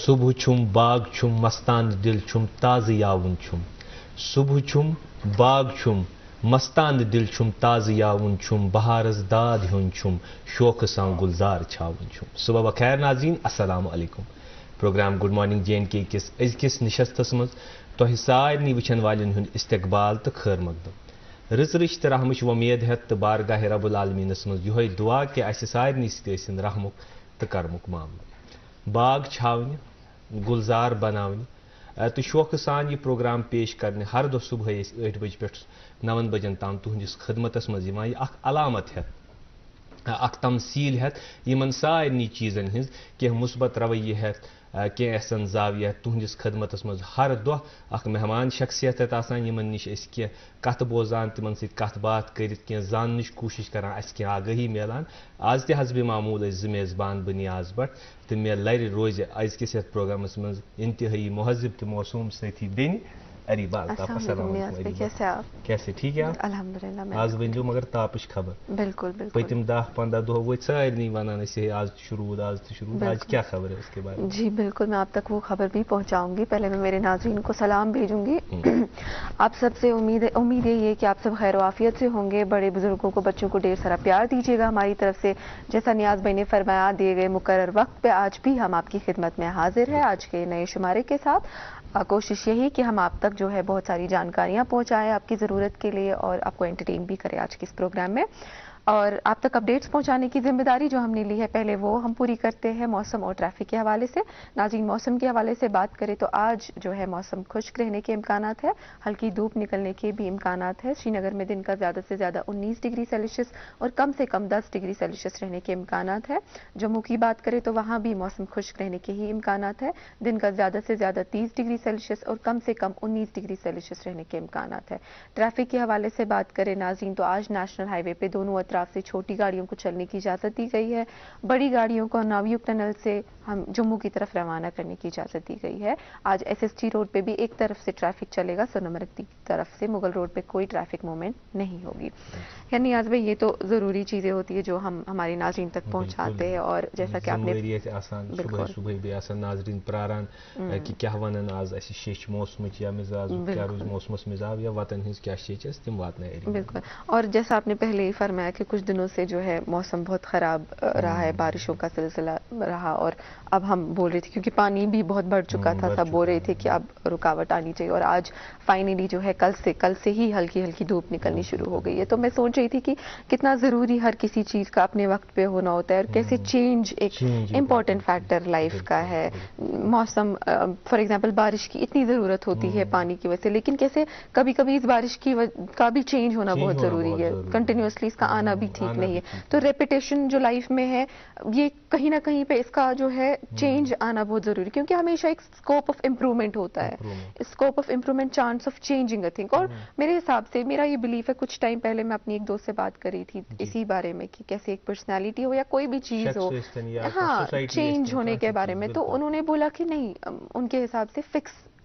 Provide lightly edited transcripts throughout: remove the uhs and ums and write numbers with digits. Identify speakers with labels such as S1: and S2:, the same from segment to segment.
S1: صبح چھم باغ چھم مستان دل چھم تازہ یاون چھم صبح چھم باغ چھم مستان دل چھم تازہ یاون چھم بہارس داد ہیون چھم شوق سان گلزار چھاون چھم. صبح بخیر ناظرین، السلام علیکم. Program good morning J and K کس ازکس نشستس مز تہ سارنی وچھن والن ہند استقبال تو خیر مقدم. رٕژ رٕچ تہ رحمچ وۄمید ہیتھ تو بارگاہ رب العالمینس مز یہوے دعا کہ اسہ سارنی ستن رحمک تو کرمک معاملہ. باغ چھاونہ، گلزار بناونہ تو شوق سان یہ پروگرام پیش کرنے ہر دہ صبح 8 بجے پہ 9 بجن تام تہندس خدمتس مز یہ اخ علامت ہیتھ اخ تمثیل ہیتھ یمن سارنی چیزن ہز کی مثبت رویہ ہیتھ کی احسن زاویہ تہندس خدمتس مز ہر دہ اخ مہمان شخصیت آسان یمن نش اس کی کت بوزان تمن ست کت بات کرت کی زاننچ کوشش کران اس کی آگاہی میلان. آز تہ حسب معمول ز میزبان بنیاز بٹ تو مے لر روز ازکس یتھ پروگرامس مز انتہائی مہذب تو موسوم ساتھی بین اریبا الطاف. السلام علیکم. کیسے ٹھیک ہے آپ؟
S2: الحمدللہ.
S1: آج ون مگر تاپش خبر.
S2: بالکل بالکل.
S1: پتم 10-15 دہ وہ سارے ونان آج شروع آج تو شروع. آج کیا خبر ہے اس کے بارے میں؟
S2: جی بالکل، میں آپ تک وہ خبر بھی پہنچاؤں گی. پہلے میں میرے ناظرین کو سلام بھیجوں گی. آپ سب سے امید ہے کہ آپ سب خیر و عافیت سے ہوں گے. بڑے بزرگوں کو، بچوں کو ڈھیر سارا پیار دیجیے گا ہماری طرف سے. جیسا نیاز بھائی نے فرمایا، دیے گئے مقرر وقت پہ آج بھی ہم آپ کی خدمت میں حاضر ہیں آج کے نئے شمارے کے ساتھ. کوشش یہی کہ ہم آپ تک جو ہے بہت ساری جانکاریاں پہنچائیں آپ کی ضرورت کے لیے اور آپ کو انٹرٹین بھی کریں آج کے اس پروگرام میں. اور آپ تک اپڈیٹس پہنچانے کی ذمہ داری جو ہم نے لی ہے پہلے وہ ہم پوری کرتے ہیں موسم اور ٹریفک کے حوالے سے. ناظرین، موسم کے حوالے سے بات کریں تو آج جو ہے موسم خشک رہنے کے امکانات ہے، ہلکی دھوپ نکلنے کے بھی امکانات ہے. سری نگر میں دن کا زیادہ سے زیادہ 19 ڈگری سیلسیس اور کم سے کم 10 ڈگری سیلسیس رہنے کے امکانات ہے. جموں کی بات کریں تو وہاں بھی موسم خشک رہنے کے ہی امکانات ہے. دن کا زیادہ سے زیادہ 30 ڈگری سیلسیس اور کم سے کم 19 ڈگری سیلسیس رہنے کے امکانات ہے. ٹریفک کے حوالے سے بات کریں ناظرین تو آج نیشنل ہائی وے پہ دونوں اطراف سے چھوٹی گاڑیوں کو چلنے کی اجازت دی گئی ہے. بڑی گاڑیوں کو ناویوک ٹنل سے ہم جموں کی طرف روانہ کرنے کی اجازت دی گئی ہے. آج ایس ایس ٹی روڈ پہ بھی ایک طرف سے ٹریفک چلے گا، سونامرگ کی طرف سے مغل روڈ پہ کوئی ٹریفک موومنٹ نہیں ہوگی. یعنی نیاز بھائی یہ تو ضروری چیزیں ہوتی ہے جو ہم ہماری ناظرین تک پہنچاتے ہیں. اور جیسا کہ آپ نے
S1: صبح صبح بھی آسان ناظرین پراران کہ کیا ونن آز اس شیش موسمچ یا مزاج کیا روز موسمس مزاج یا وطن ہز کیا شیچ تم واتن.
S2: بالکل. اور جیسا آپ نے پہلے ہی فرمایا کہ کچھ دنوں سے جو ہے موسم بہت خراب رہا ہے، بارشوں کا سلسلہ رہا اور اب ہم بول رہے تھے کیونکہ پانی بھی بہت بڑھ چکا تھا، سب بول رہے تھے کہ اب رکاوٹ آنی چاہیے. اور آج فائنلی جو ہے کل سے ہی ہلکی ہلکی دھوپ نکلنی شروع ہو گئی ہے. تو میں سوچ رہی تھی کہ کتنا ضروری ہر کسی چیز کا اپنے وقت پہ ہونا ہوتا ہے اور کیسے چینج ایک امپورٹنٹ فیکٹر لائف کا ہے. موسم فار ایگزامپل بارش کی اتنی ضرورت ہوتی ہے پانی کی وجہ سے، لیکن کیسے کبھی کبھی اس بارش کا بھی چینج ہونا بہت ضروری ہے. کنٹینیوسلی اس کا آنا بھی ٹھیک نہیں ہے. تو ریپیٹیشن جو لائف میں ہے یہ کہیں نہ کہیں پہ اس کا جو ہے چینج آنا بہت ضروری، کیونکہ ہمیشہ ایک اسکوپ آف امپروومنٹ ہوتا ہے. Scope of improvement, chance of changing a thing. اور میرے حساب سے میرا یہ بلیف ہے، کچھ ٹائم پہلے میں اپنی ایک دوست سے بات کر رہی تھی اسی بارے میں کہ کیسے ایک پرسنالٹی ہو یا کوئی بھی چیز ہو، ہاں چینج ہونے کے بارے میں. تو انہوں نے بولا کہ نہیں، ان کے حساب سے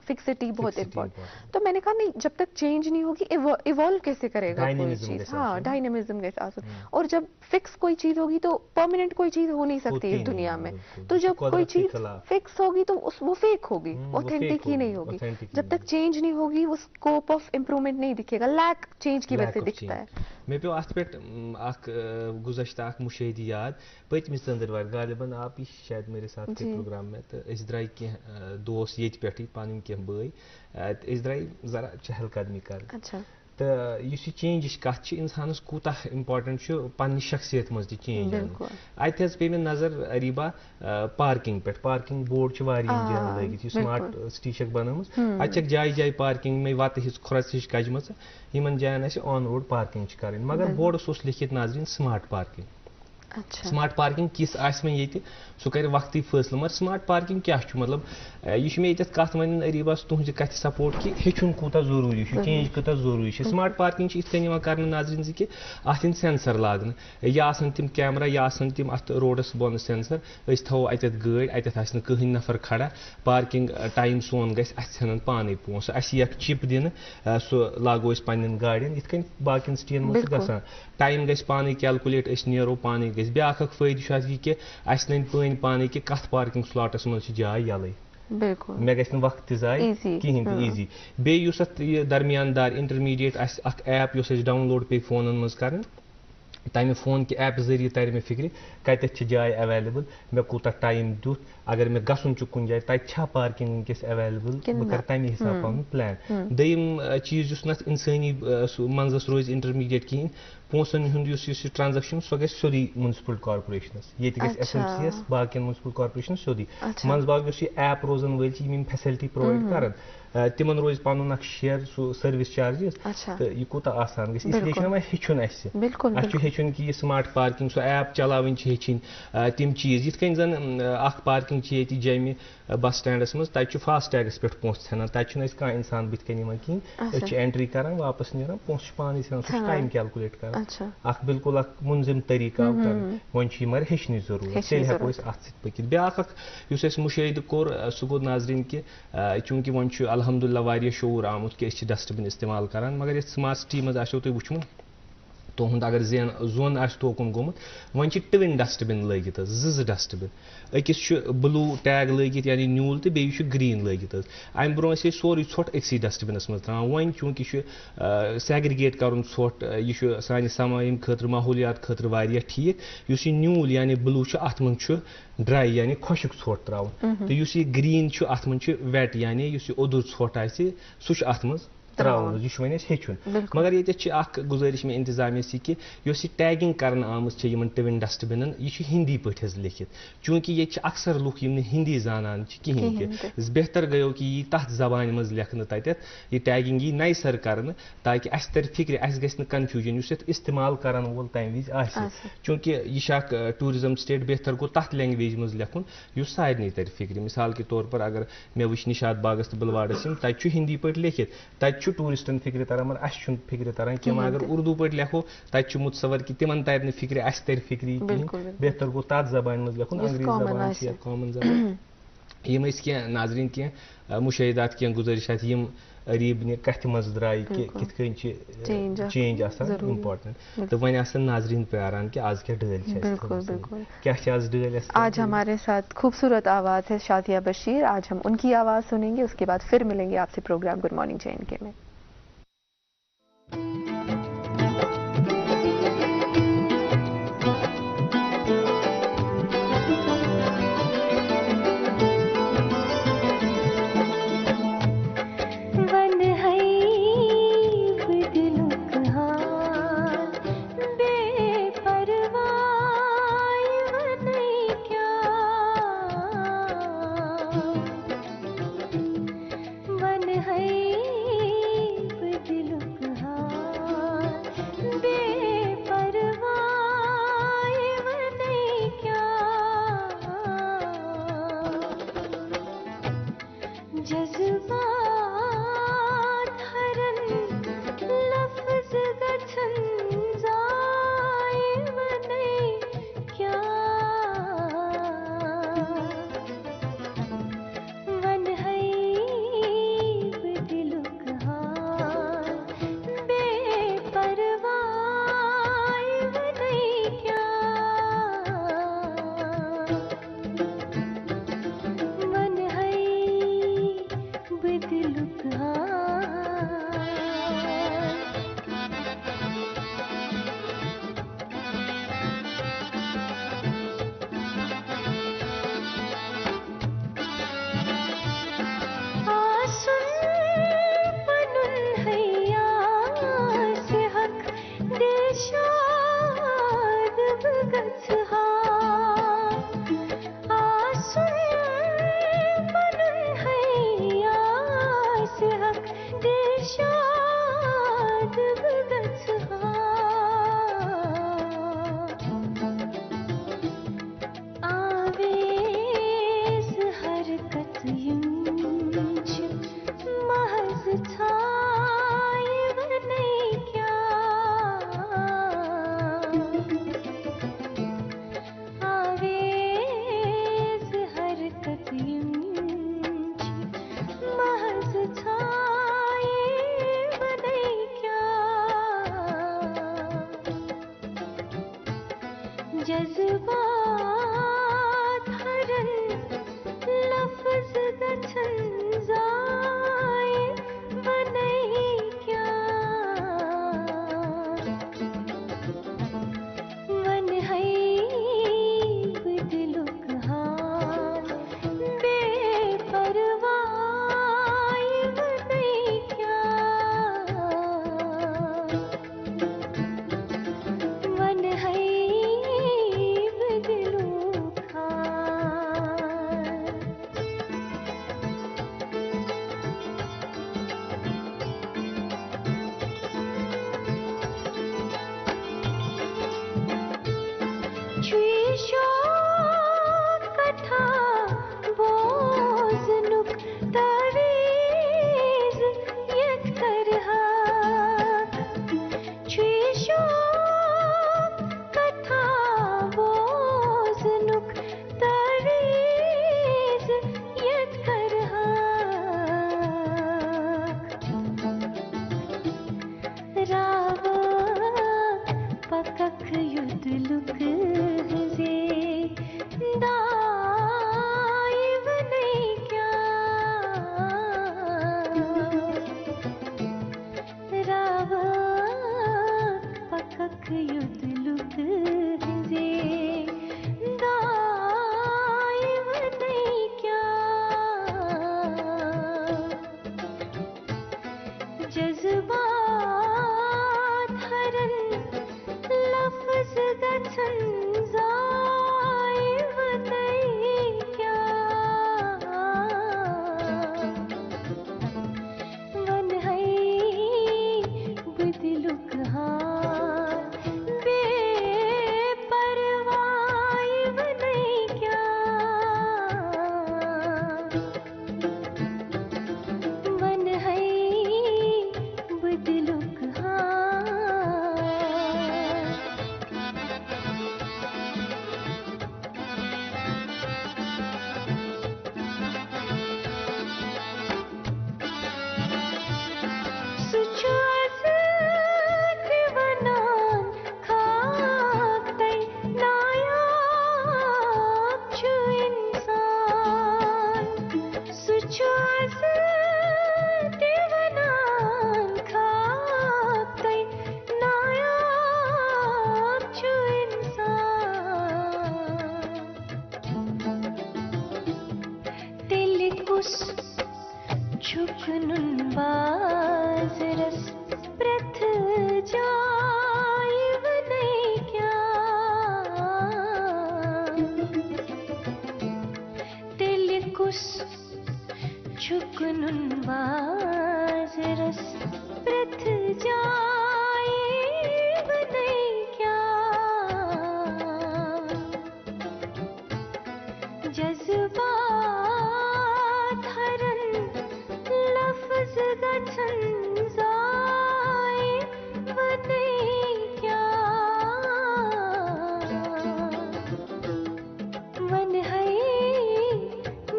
S2: فکسٹی بہت امپورٹنٹ. تو میں نے کہا نہیں، جب تک چینج نہیں ہوگی ایوالو کیسے کرے گا کوئی چیز. ہاں، ڈائنامزم کے ساتھ. اور جب فکس کوئی چیز ہوگی تو پرماننٹ کوئی چیز ہو نہیں سکتی اس دنیا میں. تو جب کوئی چیز فکس ہوگی تو وہ فیک ہوگی، اوتھینٹک ہی نہیں ہوگی. جب تک چینج نہیں ہوگی وہ اسکوپ آف امپروومنٹ نہیں دکھے گا. لیک چینج کی وجہ سے دکھتا ہے.
S1: مے پیو ات پہ گزشتہ مشاہدہ یاد پتم ژندروار غالباً آپ ہی شاید میرے ساتھ تھے پروگرام میں. تو اس درائے کی دوست یہ پہ پن کی بھائی اس درائے ذرا چہل قدمی کر. تو اس چینجش کت انسانس کوتہ امپارٹنٹ پنہ شخصیت مز تہ چینج ات پہ مے نظر اریبا پارکنگ پہ. پارکنگ بورڈ واریاہن جاین لگت یہ سمارٹ سٹی چھ بنم. اتھ جائے جائے پارکنگ میں وتہ ہز کھرس ہش کجم یمن جائن آن روڈ پارکنگ کریں، مگر بورڈس اوس لکھت ناظرین سمارٹ پارکنگ. سمارٹ پارکنگ کس آس میں یہ سہ کر وقتی فیصلہ. مگر سمارٹ پارکنگ کیا مطلب یہ مے یت کت ون اریباس تہذ کتھ سپورٹ کہ ہیچن کوتہ ضروری چینج کوتہ ضروری. سمارٹ پارکنگ ات کن کر ناظرین کہ ات ان سینسر لاگن یا آسن تم کیمرہ یا آسن تم ات روڈس بن سینسر. اس تھو اتھ گاڑی اتھ آسہ کہین نفر کھڑا، پارکنگ ٹائم سون گژھِ اتھ ژھنن پانے پونسہٕ. اسہ یک چپ دن سہ لاگو اس پنن گاڑین یتھ کن باقین سٹین مز گژھان. ٹائم گژھِ پانے کیلکولیٹ، اس نیرو پانے گژھِ. بیاکھ اکھ فائدہ یہ کہ اس نن پٲنۍ پانے کہ کت پارکنگ سلاٹس مز جاے یلے.
S2: بالکل
S1: مے گژھِ نہٕ وقت تہِ ضایع کِہیٖنۍ تہِ ایٖزی بیٚیہِ یُس اَتھ یہِ درمیان دار اِنٹرمیٖڈیٹ آسہِ اکھ ایپ یۄس أسۍ ڈاوُن لوڈ پیٚیہِ فونن منٛز کَرٕنۍ تَمہِ فون کہِ ایپہِ ذٔریعہٕ تَرِ مےٚ فِکرِ کَتٮ۪تھ چھِ جاے ایویلیبٕل مےٚ کوٗتاہ ٹایم دیُت اگر مےٚ گژھُن چھُ کُنہِ جایہِ تَتہِ چھا پارکِنٛگ وٕنکٮ۪س ایویلیبٕل بہٕ کَرٕ تَمے حِسابہٕ پَنُن پٕلین دوٚیِم چیٖز یُس نہٕ اَتھ اِنسٲنی سُہ منٛزَس روزِ اِنٹرمیٖڈیٹ کِہیٖنۍ پونٛسَن ہُنٛد یُس یہِ ٹرٛانزیکشن سۄ گژھِ سیوٚدُے مُنسپٕل کارپوریشنَس ییٚتہِ گژھِ ایس ایل سی یَس باقیَن مُنسپٕل کارپوریشنَس سیوٚدُے منٛزٕ باگ یُس یہِ ایپ روزان وٲلۍ چھِ یِم یِم فیسَلٹی پرٛووایِڈ کَران تِمن روزِ پَنُن اکھ شِیر سُہ سٔروِس چارجِز تہٕ یہِ کوٗتاہ آسان گژھِ اِسلیے چھُ وۄنۍ ہیٚچھُن اَسہِ اَسہِ چھُ ہیٚچھُن کہِ یہِ سماٹ پارکِنٛگ سۄ ایپ چلاوٕنۍ چھِ ہیٚچھِنۍ تِم چیٖز یِتھ کٔنۍ زَن اکھ پارکِنٛگ چھِ ییٚتہِ جیٚمہِ بَس سٹینڈَس منٛز تَتہِ چھُ فاسٹ ٹیگَس پٮ۪ٹھ پونٛسہٕ ژھٮ۪نان تَتہِ چھُنہٕ اَسہِ کانٛہہ اِنسان بٕتھِ کَنۍ یِوان کِہیٖنۍ أسۍ چھِ اینٹری کران واپَس نیران پونٛسہٕ چھُ پانے ژھٮ۪نان سُہ چھُ ٹایم کیلکُلیٹ کران اکھ بِلکُل اکھ مُنظِم طٔریٖقہٕ آو کرنہٕ وۄنۍ چھُ یہِ مگر ہیٚچھنٕچ ضروٗرت تیٚلہِ ہٮ۪کو أسۍ اَتھ سۭتۍ پٔکِتھ بیٛاکھ اکھ یُس اَسہِ مُشٲہِدٕ کوٚر سُہ گوٚو ناظریٖن کہِ چوٗنٛکہِ وۄنۍ چھُ الحمدُاللہ واریاہ شعوٗر آمُت کہِ أسۍ چھِ ڈسٹبِن اِستعمال کران مگر یَتھ سماٹ سٹی منٛز آسیو تۄہہِ وٕچھمُت تُہُنٛد اگر زوٚن آسہِ توکُن گوٚمُت وۄنۍ چھِ ٹِوِن ڈسٹبِن لٲگِتھ حظ زٕ ڈسٹبِن أکِس چھُ بٕلوٗ ٹیگ لٲگِتھ یعنی نیوٗل تہٕ بیٚیہِ چھُ گریٖن لٲگِتھ حظ اَمہِ برونٛہہ ٲسۍ أسۍ سورُے ژھۄٹھ أکسٕے ڈسٹبِنَس منٛز ترٛاوان وۄنۍ چوٗنٛکہِ یہِ چھُ سیگرِگیٹ کَرُن ژھۄٹھ یہِ چھُ سانہِ سماجِم خٲطرٕ ماحولیات خٲطرٕ واریاہ ٹھیٖک یُس یہِ نیوٗل یعنی بٕلوٗ چھُ اَتھ منٛز چھُ ڈرٛاے یعنی خۄشِک ژھۄٹھ ترٛاوُن تہٕ یُس یہِ گرٛیٖن چھُ اَتھ منٛز چھُ ویٹ یعنی یُس یہِ اوٚدُر ژھۄٹھ آسہِ سُہ چھُ اَتھ منٛز ترٛاوُن حظ یہِ چھُ وۄنۍ اَسہِ ہیٚچھُن مگر ییٚتٮ۪تھ چھِ اکھ گُزٲرِش مےٚ اِنتِظامیَس یہِ کہِ یۄس یہِ ٹیگِنٛگ کَرنہٕ آمٕژ چھےٚ یِمن ٹِوِن ڈسٹبِنن یہِ چھِ ہِندی پٲٹھۍ حظ لیکھِتھ چوٗنٛکہِ ییٚتہِ چھِ اکثر لُکھ یِم نہٕ ہِندی زانان چھِ کِہیٖنۍ تہِ بہتر گٔیو کہِ یی تَتھ زبانہِ منٛز لیکھنہٕ تَتٮ۪تھ یہِ ٹیگِنٛگ یی نَیہِ سَر کَرنہٕ تاکہِ اَسہِ تَرِ فِکرِ اَسہِ گژھِ نہٕ کَنفیوٗجن یُس یَتھ اِستعمال کَرن وول تَمہِ وِزِ آسہِ چوٗنٛکہِ یہِ چھِ اکھ ٹوٗرِزم سٹیٹ بہتر گوٚو تَتھ لینٛگویج منٛز لیکھُن یُس سارنٕے تَرِ فِکرِ مِثال کے طور پر اگر مےٚ وٕچھ نِشاط باغس تہٕ بِلواڑس یِم تَتہِ چھُ ہِندی پٲٹھۍ لیکھِتھ تَتہِ چھُ ٹوٗرِسٹن فِکرِ تران مگر اَسہِ چھُنہٕ فِکرِ تران کینٛہہ وۄنۍ اگر اُردو پٲٹھۍ لیکھو تَتہِ چھُ مُتصوَر کہِ تِمن تَرِ نہٕ فِکرِ اَسہِ تَرِ فِکرِ کِہیٖنۍ بہتر گوٚو تَتھ زبانہِ منٛز لیکھُن انگریٖزی زبان چھِ یا کامن زبان یِم ٲسۍ کینٛہہ ناظریٖن کینٛہہ مُشٲہِدات کینٛہہ گُزٲرِشات یِم عریٖبنہِ کَتھِ منٛز درٛایہِ کہِ کِتھ کٔنۍ چھِ چینٛج آسان اِمپاٹنٹ تہٕ وۄنۍ آسن ناظریٖن پیاران کہِ آز کیٛاہ ڈٲلۍ چھِ کیٛاہ چھِ آز ڈٲلۍ اَسہِ
S2: آج ہمارے ساتھ خوبصورت آواز ہے شادیہ بشیر آج ہم ان کی آواز سنیں گے اس کے بعد پھر ملیں گے آپ سے پروگرام گڈ مارننگ JNK میں
S3: کس چھکنن باز رس پرتھ جائے ونئی کیا دل کس چھکنن باز رس پرتھ جائے ونئی کیا جذبات ہرن لفظ گچھن زائے ونئی کیا ون ہے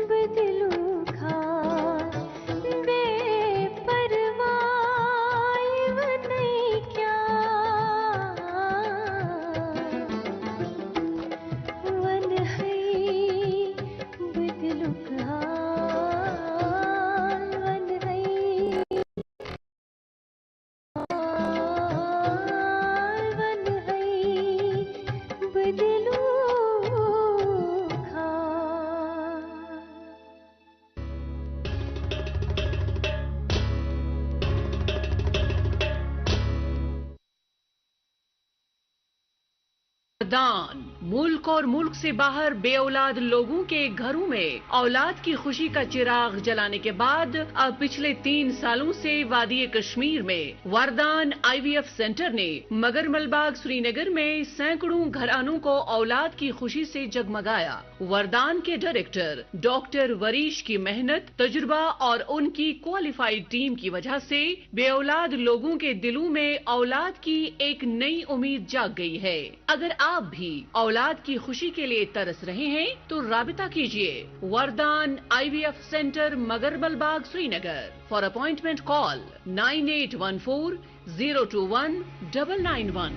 S3: بدلو خاص بے پرواہ ونئی کیا ون ہے بدلو خاص ون ہے ون ہے بدلو خاص.
S4: دان ملک اور ملک سے باہر بے اولاد لوگوں کے گھروں میں اولاد کی خوشی کا چراغ جلانے کے بعد اب پچھلے 3 سالوں سے وادی کشمیر میں وردان IVF سینٹر نے مگرمل باغ سری نگر میں سینکڑوں گھرانوں کو اولاد کی خوشی سے جگمگایا. وردان کے ڈائریکٹر ڈاکٹر وریش کی محنت، تجربہ اور ان کی کوالیفائڈ ٹیم کی وجہ سے بے اولاد لوگوں کے دلوں میں اولاد کی ایک نئی امید جاگ گئی ہے. اگر آپ بھی اولاد کی خوشی کے لیے ترس رہے ہیں تو رابطہ کیجیے وردان IVF centre Magarmal Bagh Srinagar. For appointment call 9814-021-991.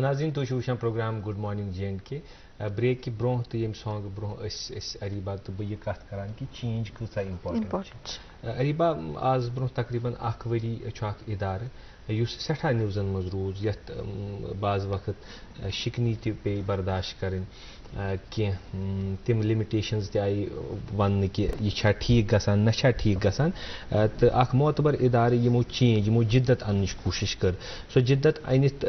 S1: ناظرین تُہۍ چھِو وٕچھان program good morning JNK. Break کہِ برونٛہہ تہٕ ییٚمہِ سانٛگ برونٛہہ أسۍ اریبا تہٕ بہٕ یہِ کَتھ کران کہِ چینج کۭژاہ اِمپاٹنٹ. اریبا آز برونٛہہ تقریٖباً 1 ؤری چھُ اکھ اِدارٕ یُس سٮ۪ٹھاہ نِوزن منٛز روٗز یتھ بعض وقت شِکنی تہِ پیٚیہِ برداشت کَرٕنۍ کینٛہہ تِم لِمِٹیشنز تہِ آیہِ وننہٕ کہِ یہِ چھا ٹھیٖک گژھان نہ چھا ٹھیٖک گژھان تہٕ اکھ معتبر اِدارٕ یِمو چینج یِمو جِدت اَننٕچ کوٗشِش کٔر. سۄ جِدت أنِتھ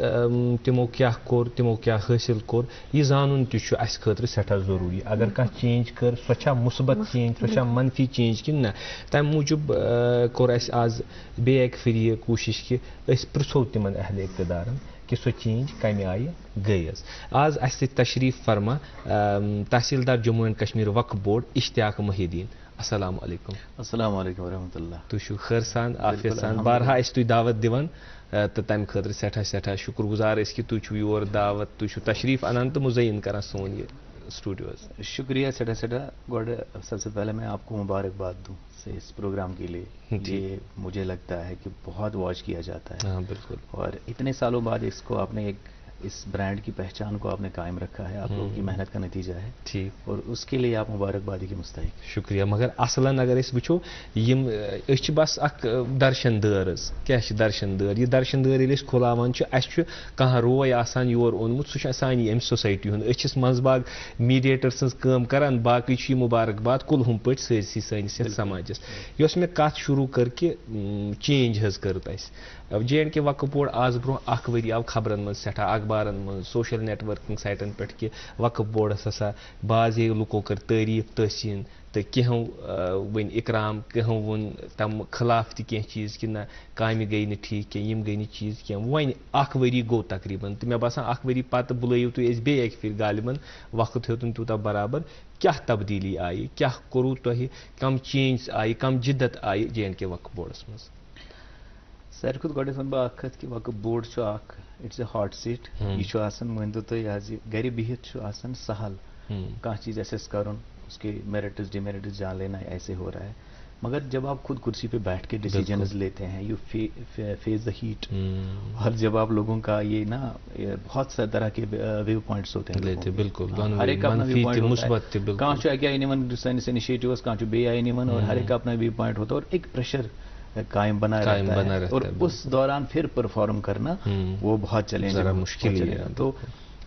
S1: تِمو کیٛاہ کوٚر تِمو کیٛاہ حٲصِل کوٚر یہِ زانُن تہِ چھُ اَسہِ خٲطرٕ سٮ۪ٹھاہ ضروٗری. اگر کانٛہہ چینج کٔر سۄ چھا مُثبت چینج سۄ چھا منفی چینج کِنہٕ نہ. تَمہِ موٗجوٗب کوٚر اَسہِ آز بیٚیہِ اَکہِ پھِرِ یہِ کوٗشِش کہِ أسۍ پرٛژھو تِمن اہلِ اقتدارن کہ سۄ چینج کمہِ آیہِ گٔے حظ. آز اَسہِ سۭتۍ تشریٖف فرما تحصیلدار جموں اینڈ کشمیر وقف بورڈ اشتیاق محی الدین. السلام علیکم.
S5: السلام علیکم ورحمۃ اللہ.
S1: تُہۍ چھِو خٲر سان عافیت سان بارہا أسۍ تُہۍ دعوت دِوان تہٕ تَمہِ خٲطرٕ سٮ۪ٹھاہ سٮ۪ٹھاہ شُکر گُزار أسۍ کہِ تُہۍ چھِو یور دعوت تُہۍ چھِو تشریٖف اَنان تہٕ مُزعین کران سون یہِ اسٹوڈیو حظ.
S5: شکریہ سیٹھا سیٹھا. گوڈ سب سے پہلے میں آپ کو مبارکباد دوں اس پروگرام کے لیے. یہ مجھے لگتا ہے کہ بہت واچ کیا جاتا ہے.
S1: ہاں بالکل.
S5: اور اتنے سالوں بعد اس کو آپ نے ایک اس برانڈ کی پہچان کو آپ نے قائم رکھا ہے. آپ لوگوں کی محنت کا نتیجہ ہے.
S1: ٹھیک.
S5: اور اس کے لیے آپ مبارکبادی کے مستحق.
S1: شکریہ. مگر اصلاً اگر أسۍ وٕچھو یِم أسۍ چھِ بس اکھ درشن دٲر حظ. کیٛاہ چھِ درشن دٲر؟ یہِ درشن دٲر ییٚلہِ أسۍ کھُلاوان چھِ اَسہِ چھُ کانٛہہ روے آسان یور اوٚنمُت سُہ چھُ سانہِ اَمہِ سوسایٹی ہُنٛد. أسۍ چھِس منٛزٕ باگ میٖڈیٹر سٕنٛز کٲم کران باقٕے چھُ یہِ مُبارکباد کُلہُم پٲٹھۍ سٲرسٕے سٲنِس یتھ سماجس. یۄس مےٚ کتھ شروٗع کٔر کہِ چینج حظ کٔرٕتھ اَسہِ. JNK وقف بورڈ آز برونٛہہ 1 ؤری آو خبرن منٛز سٮ۪ٹھاہ اخبارن منٛز سوشل نیٹورکنگ سایٹن پٮ۪ٹھ کہِ وقف بورڈس ہسا بعضے لُکو کٔر تعریٖف تحسیٖن تہٕ کینٛہو ؤنۍ اِکرام کینٛہو ووٚن تَمہِ خلاف تہِ کینٛہہ چیٖز کہِ نہ کامہِ گٔے نہٕ ٹھیٖک کینٛہہ یِم گٔے نہٕ چیٖز کینٛہہ. وۄنۍ 1 ؤری گوٚو تقریٖباً تہٕ مےٚ باسان 1 ؤری پتہٕ بُلٲیِو تُہۍ أسۍ بیٚیہِ اَکہِ پھِرِ غالبن وقت ہیوٚتُن تیوٗتاہ برابر. کیٛاہ تبدیٖلی آیہِ کیٛاہ کوٚروٕ تۄہہِ کم چینج آیہِ کم جِدت آیہِ JNK وقف بورڈس منٛز؟
S5: ساروی کھۄتہٕ گۄڈٕنٮ۪تھ وَنہٕ بہٕ اکھ کَتھ کہِ وقف بورڈ چھُ اکھ اٹس اے ہاٹ سیٖٹ. یہِ چھُ آسان مٲنۍتو تُہۍ حظ یہِ گرِ بِہِتھ چھُ آسان سہل کانٛہہ چیٖز ایسیس کرُن اس کے میرٹس ڈیمیرٹس جان لینا ایسے ہو رہا ہے. مگر جب آپ خود کرسی پہ بیٹھ کے ڈیسیجنز لیتے ہیں یو فیس دا ہیٹ. اور جب آپ لوگوں کا یہ نا بہت سا طرح کے ویو پوائنٹس ہوتے ہیں.
S1: بالکل.
S5: ہر ایک اپنا ویو پوائنٹ ہوتا ہے. کہاں چھُ اَکہِ آیہِ نِوان سٲنِس انِشیٹِوس کہاں چھُ بیٚیہِ آیہِ نِوان اور ہر ایک کا اپنا ویو پوائنٹ ہوتا ہے اور ایک پریشر قائم بنا رہتا ہے. اور اس دوران پھر پرفارم کرنا وہ بہت چیلنجنگ مشکل ہے. تو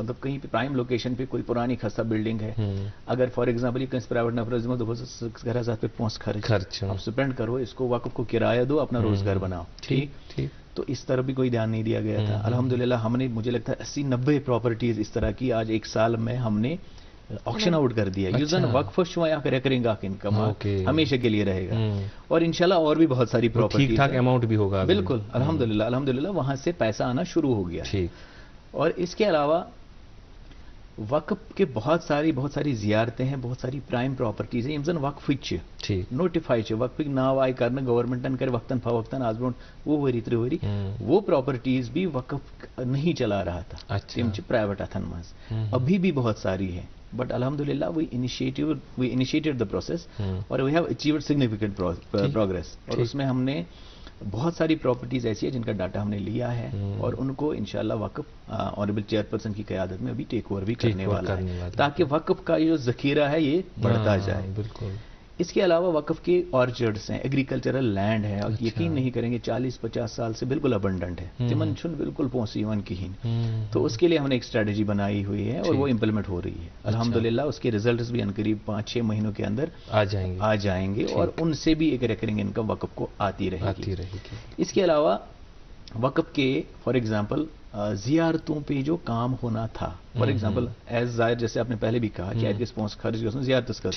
S5: مطلب کہیں پہ پرائم لوکیشن پہ کوئی پرانی خستہ بلڈنگ ہے, اگر فار ایگزامپل یہ کہیں پرائیویٹ نفرز گھر پہ پونس خرچ آپ سپینڈ کرو, اس کو وقف کو کرایہ دو, اپنا روزگار بناؤ. ٹھیک, تو اس طرح بھی کوئی دھیان نہیں دیا گیا تھا. الحمدللہ ہم نے, مجھے لگتا ہے 80-90 پراپرٹیز اس طرح کی آج ایک سال میں ہم نے آکشن آؤٹ کر دیا. یوزن وقف ریکرنگ انکم ہمیشہ کے لیے رہے گا, اور انشاءاللہ اور بھی بہت ساری پراپرٹی
S1: ٹھیک ٹھاک اماؤنٹ بھی ہوگا.
S5: بالکل الحمدللہ وہاں سے پیسہ آنا شروع ہو گیا. اور اس کے علاوہ وقف کے بہت ساری زیارتیں ہیں, بہت ساری پرائم پراپرٹیز ہیں یمزن وقف نوٹیفائی وقف ناو آئی کرنا گورنمنٹن کر وقتاً فوقتاً آز برونٹ وہ وری 3 ؤری وہ پراپرٹیز بھی وقف نہیں چلا رہا تھا, تم پرائیویٹ اتھن مز ابھی بھی بہت ساری ہیں. بٹ الحمدللہ وی انیشیٹڈ دا پروسیس اور we have achieved significant progress. اور اس میں ہم نے بہت ساری پراپرٹیز ایسی ہیں جن کا ڈاٹا ہم نے لیا ہے, اور ان کو انشاءاللہ وقف آنریبل چیئرپرسن کی قیادت میں ابھی ٹیک اوور بھی کرنے والا ہے, تاکہ وقف کا جو ذخیرہ ہے یہ بڑھتا جائے. بالکل. اس کے علاوہ وقف کے آرچرڈس ہیں, ایگریکلچرل لینڈ ہے, اور یقین نہیں کریں گے 40-50 سال سے بالکل ابنڈنٹ ہے, تمن چھن بالکل پہنچی ون کہیں. تو اس کے لیے ہم نے ایک اسٹریٹجی بنائی ہوئی ہے اور وہ امپلیمنٹ ہو رہی ہے الحمدللہ. اس کے ریزلٹس بھی قریب 5-6 مہینوں کے اندر آ جائیں گے, اور ان سے بھی ایک ریکرنگ انکم وقف کو آتی رہے گی. اس کے علاوہ وقف کے فار ایگزامپل زیارتوں پہ جو کام ہونا تھا, فار ایگزامپل ایز زائر, جیسے آپ نے پہلے بھی کہا کہ ایت کے خرچ زیارت کا,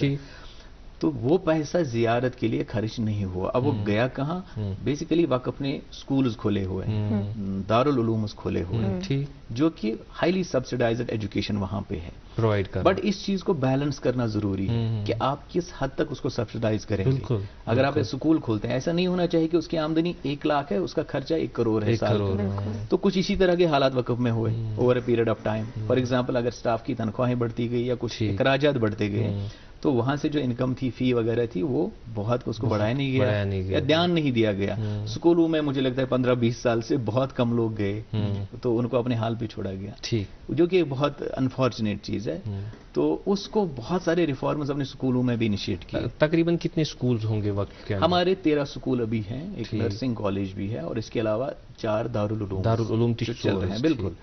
S5: تو وہ پیسہ زیارت کے لیے خرچ نہیں ہوا. اب وہ گیا کہاں؟ بیسیکلی وقف نے سکولز کھولے ہوئے ہیں, دارالعلومز کھولے ہوئے ہیں, جو کہ ہائیلی سبسڈائزڈ ایجوکیشن وہاں پہ ہے پرووائڈ کر. بٹ اس چیز کو بیلنس کرنا ضروری ہے کہ آپ کس حد تک اس کو سبسڈائز کریں گے. اگر آپ سکول کھولتے ہیں, ایسا نہیں ہونا چاہیے کہ اس کی آمدنی 1 لاکھ ہے, اس کا خرچہ 1 کروڑ ہے سال. تو کچھ اسی طرح کے حالات وقف میں ہوئے over a period of time. For example اگر اسٹاف کی تنخواہیں بڑھتی گئی یا کچھ اخراجات بڑھتے گئے, تو وہاں سے جو انکم تھی, فی وغیرہ تھی, وہ بہت اس کو بڑھایا نہیں گیا یا دھیان نہیں دیا گیا. اسکولوں میں مجھے لگتا ہے 15-20 سال سے بہت کم لوگ گئے, تو ان کو اپنے حال پہ چھوڑا گیا, جو کہ بہت انفارچونیٹ چیز ہے. تو اس کو بہت سارے ریفارمز اپنے اسکولوں میں بھی انیشیٹ کیے.
S1: تقریباً کتنے سکولز ہوں گے وقت کے؟
S5: ہمارے 13 سکول ابھی ہیں, ایک نرسنگ کالج بھی ہے, اور اس کے علاوہ 4 دارالعلوم چل رہے ہیں. بالکل.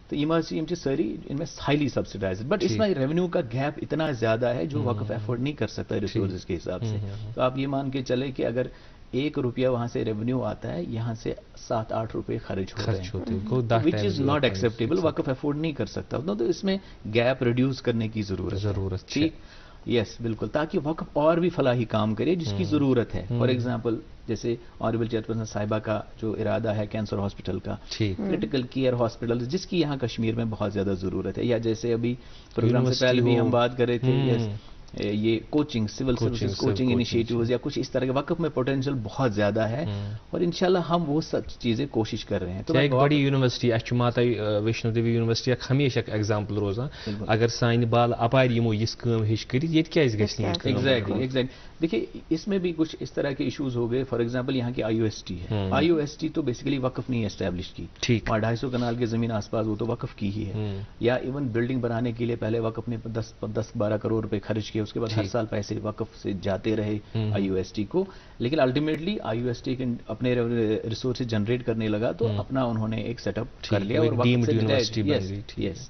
S5: تو یہ ساری ان میں ہائیلی سبسڈائزڈ, بٹ اس میں ریونیو کا گیپ اتنا زیادہ ہے جو وقف افورڈ نہیں کر سکتا ریسورسز کے حساب سے. تو آپ یہ مان کے چلے کہ اگر 1 روپیہ وہاں سے ریونیو آتا ہے, یہاں سے 7-8 روپے خرچ ہوتے ہیں, وچ از ناٹ ایکسیپٹیبل. وقف افورڈ نہیں کر سکتا, تو اس میں گیپ ریڈیوس کرنے کی ضرورت. ٹھیک, یس بالکل, تاکہ وقف اور بھی فلاحی کام کرے جس کی ضرورت ہے. فار ایگزامپل جیسے آنریبل چیئرپرسن صاحبہ کا جو ارادہ ہے کینسر ہاسپٹل کا, کریٹیکل کیئر ہاسپٹل, جس کی یہاں کشمیر میں بہت زیادہ ضرورت ہے. یا جیسے ابھی پروگرام سے پہلے بھی ہم بات کر رہے تھے, یہ coaching, civil services coaching initiatives یا کچھ اس طرح کے وقف میں پوٹینشیل بہت زیادہ ہے, اور انشاءاللہ ہم وہ سب چیزیں کوشش کر رہے ہیں. تو
S1: ایک بڑی یونیورسٹی اچھا ماتا ویشنو دیوی یونیورسٹی ہمیشہ ایگزامپل روزان, اگر سانہ بال اپار یمو یس کام ہش کر یہ کیازِ گژھِ نہٕ.
S5: ایگزیکٹلی. دیکھیے اس میں بھی کچھ اس طرح کے ایشوز ہو گئے. فار ایگزامپل یہاں کی آئی او ایس ٹی ہے, آئی او ایس ٹی تو بیسیکلی وقف نہیں اسٹیبلش کی, 250 کنال کی زمین آس پاس وہ تو وقف کی ہی ہے. یا ایون بلڈنگ بنانے کے لیے پہلے وقف نے 10-12 کروڑ روپے خرچ کیے, اس کے بعد ہر سال پیسے وقف سے جاتے رہے آئی او ایس ٹی کو. لیکن ultimately I O S T اپنے ریسورسز جنریٹ کرنے لگا, تو اپنا انہوں نے ایک سیٹ اپ کر لیا اور یس.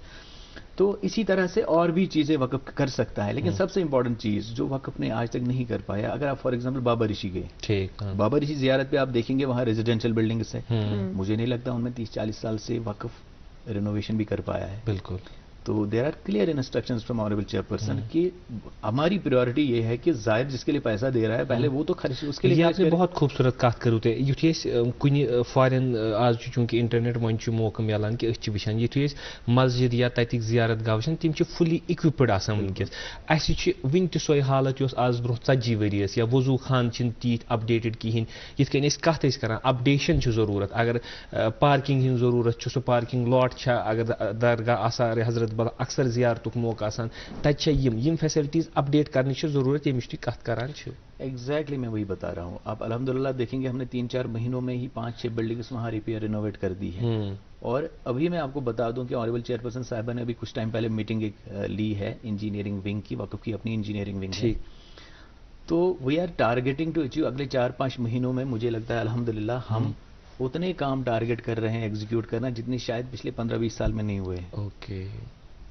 S5: تو اسی طرح سے اور بھی چیزیں وقف کر سکتا ہے. لیکن سب سے امپورٹنٹ چیز جو وقف نے آج تک نہیں کر پایا, اگر آپ فار ایگزامپل بابا رشی گئے, بابا رشی زیارت پہ آپ دیکھیں گے وہاں ریزیڈینشیل بلڈنگس ہے, مجھے نہیں لگتا ان میں 30-40 سال سے وقف رینوویشن بھی کر پایا ہے. بالکل. تو there are clear instructions from honourable chairperson کہ ہماری پریورٹی یہ ہے کہ زائر جس کے لیے پیسہ دے رہا ہے پہلے وہ تو خرچ اس کے لیے.
S1: آپ نے بہت خوبصورت کت کرو تھی, یتھے کن فارن آج چونکہ انٹرنیٹ ون موقع ملان کہ أسۍ وچھان یتھے مسجد یا تتک زیارت گاہ وچھان تم فلی اِکوپڈ آسان ونکس. اَسہِ ون تہِ سۄے حالت یۄس آز برونٛہہ 40 ؤری ٲس, یا وضو خان چھِنہٕ تیٖتۍ اپڈیٹڈ کہیٖنۍ. یِتھ کٔنۍ أسۍ کتھ ٲسۍ کران اپڈیشن چھِ ضروٗرت, اگر پارکنگ ہٕنٛز ضروٗرت چھِ, سۄ پارکنگ لاٹ چھا, اگر درگاہ آثار حضرت بل اکثر زیارتک موقع آسان تتہِ یم فیسلٹیز اپڈیٹ کرنے کی ضرورت ییٚمِچ تُہۍ کتھ کران چھِو.
S5: ایگزیکٹلی میں وہی بتا رہا ہوں. آپ الحمدللہ دیکھیں گے ہم نے 3-4 مہینوں میں ہی 5-6 بلڈنگس وہاں ریپیئر رینوویٹ کر دی ہے. اور ابھی میں آپ کو بتا دوں کہ آنریبل چیئرپرسن صاحبہ نے ابھی کچھ ٹائم پہلے میٹنگ ایک لی ہے انجینئرنگ ونگ کی, وقف کی اپنی انجینئرنگ ونگ ہے. تو we are targeting to achieve اگلے 4-5 مہینوں میں مجھے لگتا ہے الحمدللہ ہم اتنے کام ٹارگیٹ کر رہے ہیں ایگزیکیوٹ کرنا جتنی شاید پچھلے 15-20 سال میں نہیں ہوئے.
S1: Okay.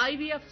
S4: IVF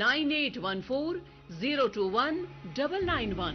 S4: 9814 021 991.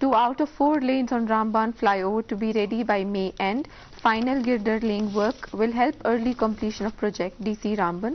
S2: 2 out of 4 lanes on Ramban flyover to be ready by May end. Final girder laying work will help early completion of project. DC Ramban.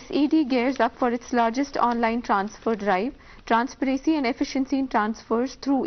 S2: SED gears up for its largest online transfer drive. Transparency and efficiency in transfers through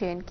S2: JNK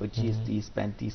S5: 25, 30, 35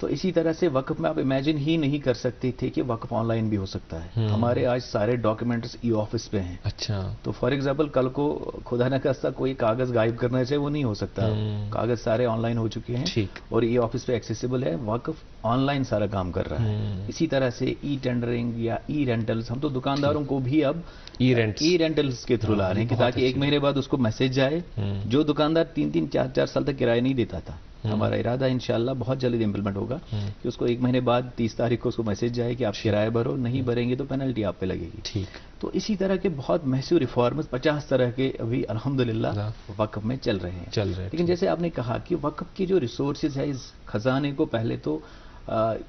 S5: تو اسی طرح سے وقف میں آپ imagine ہی نہیں کر سکتے تھے کہ وقف آن لائن بھی ہو سکتا ہے. ہمارے آج سارے ڈاکیومنٹس ای آفس پہ ہیں.
S1: اچھا.
S5: تو فار ایگزامپل کل کو خدا نہ خواستہ کوئی کاغذ غائب کرنا چاہے وہ نہیں ہو سکتا. کاغذ سارے آن لائن ہو چکے ہیں
S1: ٹھیک.
S5: اور ای آفس پہ ایکسیسیبل ہے. وقف آن لائن سارا کام کر رہا ہے. اسی طرح سے ای ٹینڈرنگ یا ای رینٹلز، ہم تو دکانداروں کو بھی اب
S1: ای
S5: رینٹلز کے تھرو لا رہے ہیں کہ تاکہ ایک مہینے بعد اس کو میسج جائے. جو دکاندار 3 4 سال تک کرایہ نہیں دیتا تھا، ہمارا ارادہ انشاءاللہ بہت جلد امپلیمنٹ ہوگا کہ اس کو 1 مہینے بعد 30 تاریخ کو اس کو میسج جائے کہ آپ کرایہ بھرو، نہیں بھریں گے تو پینلٹی آپ پہ لگے گی.
S1: ٹھیک.
S5: تو اسی طرح کے بہت محسوس ریفارمز 50 طرح کے ابھی الحمدللہ وقف میں چل رہے ہیں. لیکن جیسے آپ نے کہا کہ وقف کی جو ریسورسز ہے اس خزانے کو پہلے تو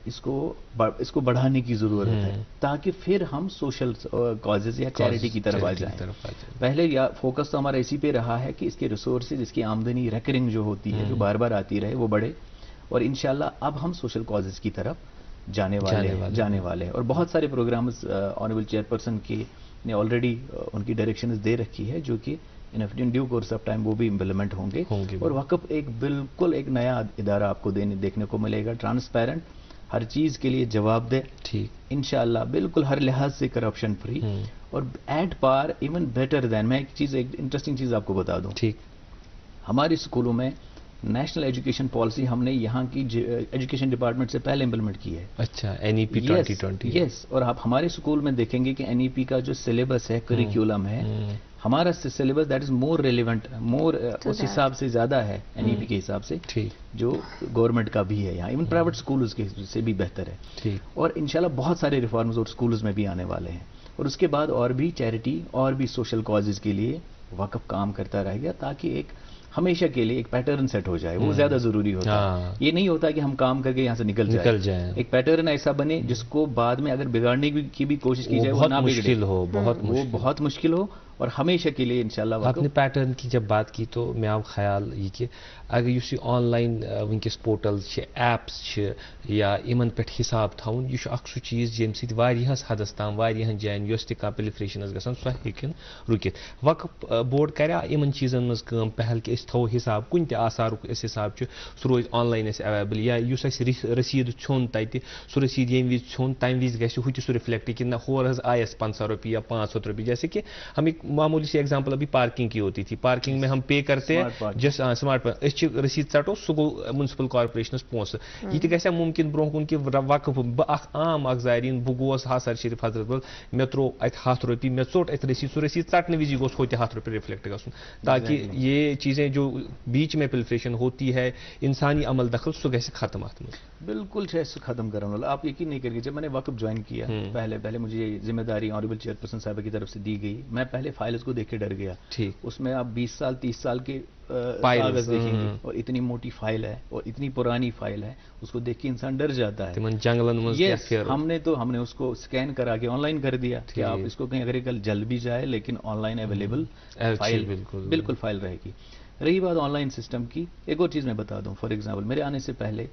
S5: اس کو بڑھانے کی ضرورت ہے تاکہ پھر ہم سوشل کازز یا چیریٹی کی طرف آ جائیں. پہلے فوکس تو ہمارا اسی پہ رہا ہے کہ اس کے ریسورسز، اس کی آمدنی ریکرنگ جو ہوتی ہے، جو بار بار آتی رہے، وہ بڑھے. اور انشاءاللہ اب ہم سوشل کازز کی طرف جانے والے ہیں. اور بہت سارے پروگرامز آنریبل چیئرپرسن کی نے آلریڈی ان کی ڈائریکشنز دے رکھی ہے جو کہ in due course of time وہ بھی امپلیمنٹ ہوں گے. اور وقف بالکل ایک نیا ادارہ آپ کو دیکھنے کو ملے گا، ٹرانسپیرنٹ، ہر چیز کے لیے جواب دہ، ٹھیک انشاءاللہ بالکل ہر لحاظ سے کرپشن فری اور at par even better than. میں ایک انٹرسٹنگ چیز آپ کو بتا دوں. ٹھیک. ہماری اسکولوں میں نیشنل ایجوکیشن پالیسی ہم نے یہاں کی ایجوکیشن ڈپارٹمنٹ سے پہلے امپلیمنٹ کی ہے. اچھا. این ای پی 2020. یس. اور آپ ہمارے اسکول میں دیکھیں گے کہ این ای پی کا جو سلیبس ہے، کریکولم ہے، ہمارا syllabus that is more relevant, more اس حساب سے زیادہ ہے این ای پی کے حساب سے جو گورنمنٹ کا بھی ہے یہاں، ایون پرائیویٹ اسکولز کے سے بھی بہتر ہے. اور انشاءاللہ بہت سارے ریفارمز اور اسکولز میں بھی آنے والے ہیں. اور اس کے بعد اور بھی چیریٹی اور بھی سوشل کازز کے لیے وقف کام کرتا رہے گا تاکہ ایک ہمیشہ کے لیے ایک پیٹرن سیٹ ہو جائے. وہ زیادہ ضروری ہوتا ہے. یہ نہیں ہوتا کہ ہم کام کر کے یہاں سے نکل جائیں. ایک پیٹرن ایسا بنے جس کو بعد میں اگر بگاڑنے کی بھی کوشش کی جائے وہ نہ بگڑے، وہ بہت مشکل ہو اور ہمیشہ کے لیے انشاءاللہ.
S1: آپ نے پیٹرن کی جب بات کی تو میں آو خیال یہ کہ اگر یہ آن لائن ونکس پورٹلز ایپس یا ان پہ حساب تھاؤن، یہ اخ سہ چیز یم سی واریاہس حدس تام واریاہن جائن یس تہ کانٛہہ پلفریشن گژھان سۄ ہیٚکن رُکِتھ. وقف بورڈ کریا یمن چیزن مز کٲم پہل کہ أسۍ تھاوو حساب کُنہِ تہِ آثارُک أسۍ حساب چھُ سُہ روزِ آن لائن اَسہِ ایویلیبل، یا یُس اَسہِ رسیٖد ژھیوٚن تَتہِ سُہ رسیٖد ییٚمہِ وِزِ ژھیوٚن تَمہِ وِزِ گژھِ ہُہ تہِ سُہ رِفلیکٹ کہ نہ ہور حظ آیس 500 روپیے یا 500 روپیے. جیسے کہ ہم ایک معمولی سی ایگزامپل ابھی پارکنگ کی ہوتی تھی. پارکنگ میں ہم پے کرتے ہیں جس سمارٹ رسید ژٹو سُہ گوٚو منسپل کارپوریشنس پونسہٕ. یہ تہِ گژھِ ممکن برونٛہہ کُن کہ وقف بہٕ اکھ عام اکھ زایرین بہٕ گوس حسر شریف حضرت بل مےٚ تروو اتہِ 100 روپیہِ مےٚ ژوٚٹ اتہِ رسید، سُہ رسید ژٹنہٕ وزی گوٚژھ ہوتہِ 100 روپیے رفلیکٹ گژھُن تاکہ یہ چیزیں جو بیچ میں پلفریشن ہوتی ہے انسانی عمل دخل سُہ گژھِ ختم اتھ منٛز.
S5: بالکل سُہ ختم کرنے والا. آپ یقین نہیں کریں گے جب میں نے وقف جوائن کیا پہلے مجھے یہ ذمہ داری آنریبل چیئرپرسن صاحبہ کی طرف سے دی گئی. میں پہلے فائلز کو دیکھ کے ڈر گیا. ٹھیک. اس میں آپ 20 سال 30 سال کے کاغذ دیکھیں گے اور اتنی موٹی فائل ہے اور اتنی پرانی فائل ہے، اس کو دیکھ کے انسان ڈر جاتا ہے. ہم نے اس کو اسکین کرا کے آن لائن کر دیا کہ آپ اس کو کہیں اگر کل جل بھی جائے لیکن آن لائن اویلیبل فائل بالکل فائل رہے گی. رہی بات آن لائن سسٹم کی، ایک اور چیز میں بتا دوں. فار ایگزامپل میرے آنے سے پہلے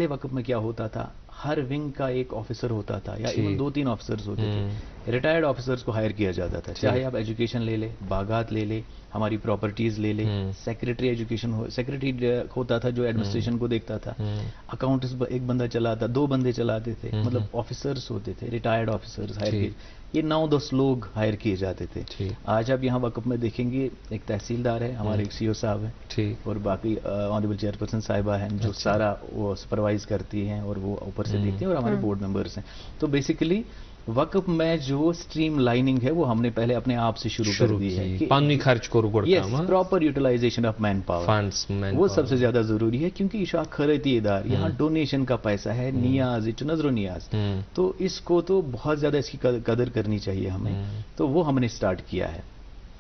S5: وقت میں کیا ہوتا تھا، ہر ونگ کا ایک آفیسر ہوتا تھا یا ایون 2-3 آفیسرز ہوتے تھے. ریٹائرڈ آفیسرز کو ہائر کیا جاتا تھا، چاہے آپ ایجوکیشن لے لیں، باغات لے لیں، ہماری پراپرٹیز لے لیں. سیکرٹری ایجوکیشن سیکرٹری ہوتا تھا جو ایڈمنسٹریشن کو دیکھتا تھا. اکاؤنٹس ایک بندہ چلاتا، 2 بندے چلاتے تھے. مطلب آفیسرز ہوتے تھے، ریٹائرڈ آفیسرز ہائر کیے. یہ 9-10 لوگ ہائر کیے جاتے تھے. آج آپ یہاں وقف میں دیکھیں گے ایک تحصیلدار ہے، ہمارے ایک سی او صاحب ہیں اور باقی آنریبل چیئرپرسن صاحبہ ہیں جو سارا وہ سپروائز کرتی ہیں اور وہ اوپر سے دیکھتے ہیں اور ہمارے بورڈ ممبرس ہیں. تو بیسیکلی وقف میں جو اسٹریم لائننگ ہے وہ ہم نے پہلے اپنے آپ سے شروع کر دی ہے.
S1: پانی خرچ کرو
S5: proper utilisation of manpower وہ سب سے زیادہ ضروری ہے کیونکہ یہ شاخ خیراتی ادار یہاں ڈونیشن کا پیسہ ہے، نیاز نظر و نیاز، تو اس کو تو بہت زیادہ اس کی قدر کرنی چاہیے ہمیں. تو وہ ہم نے اسٹارٹ کیا ہے.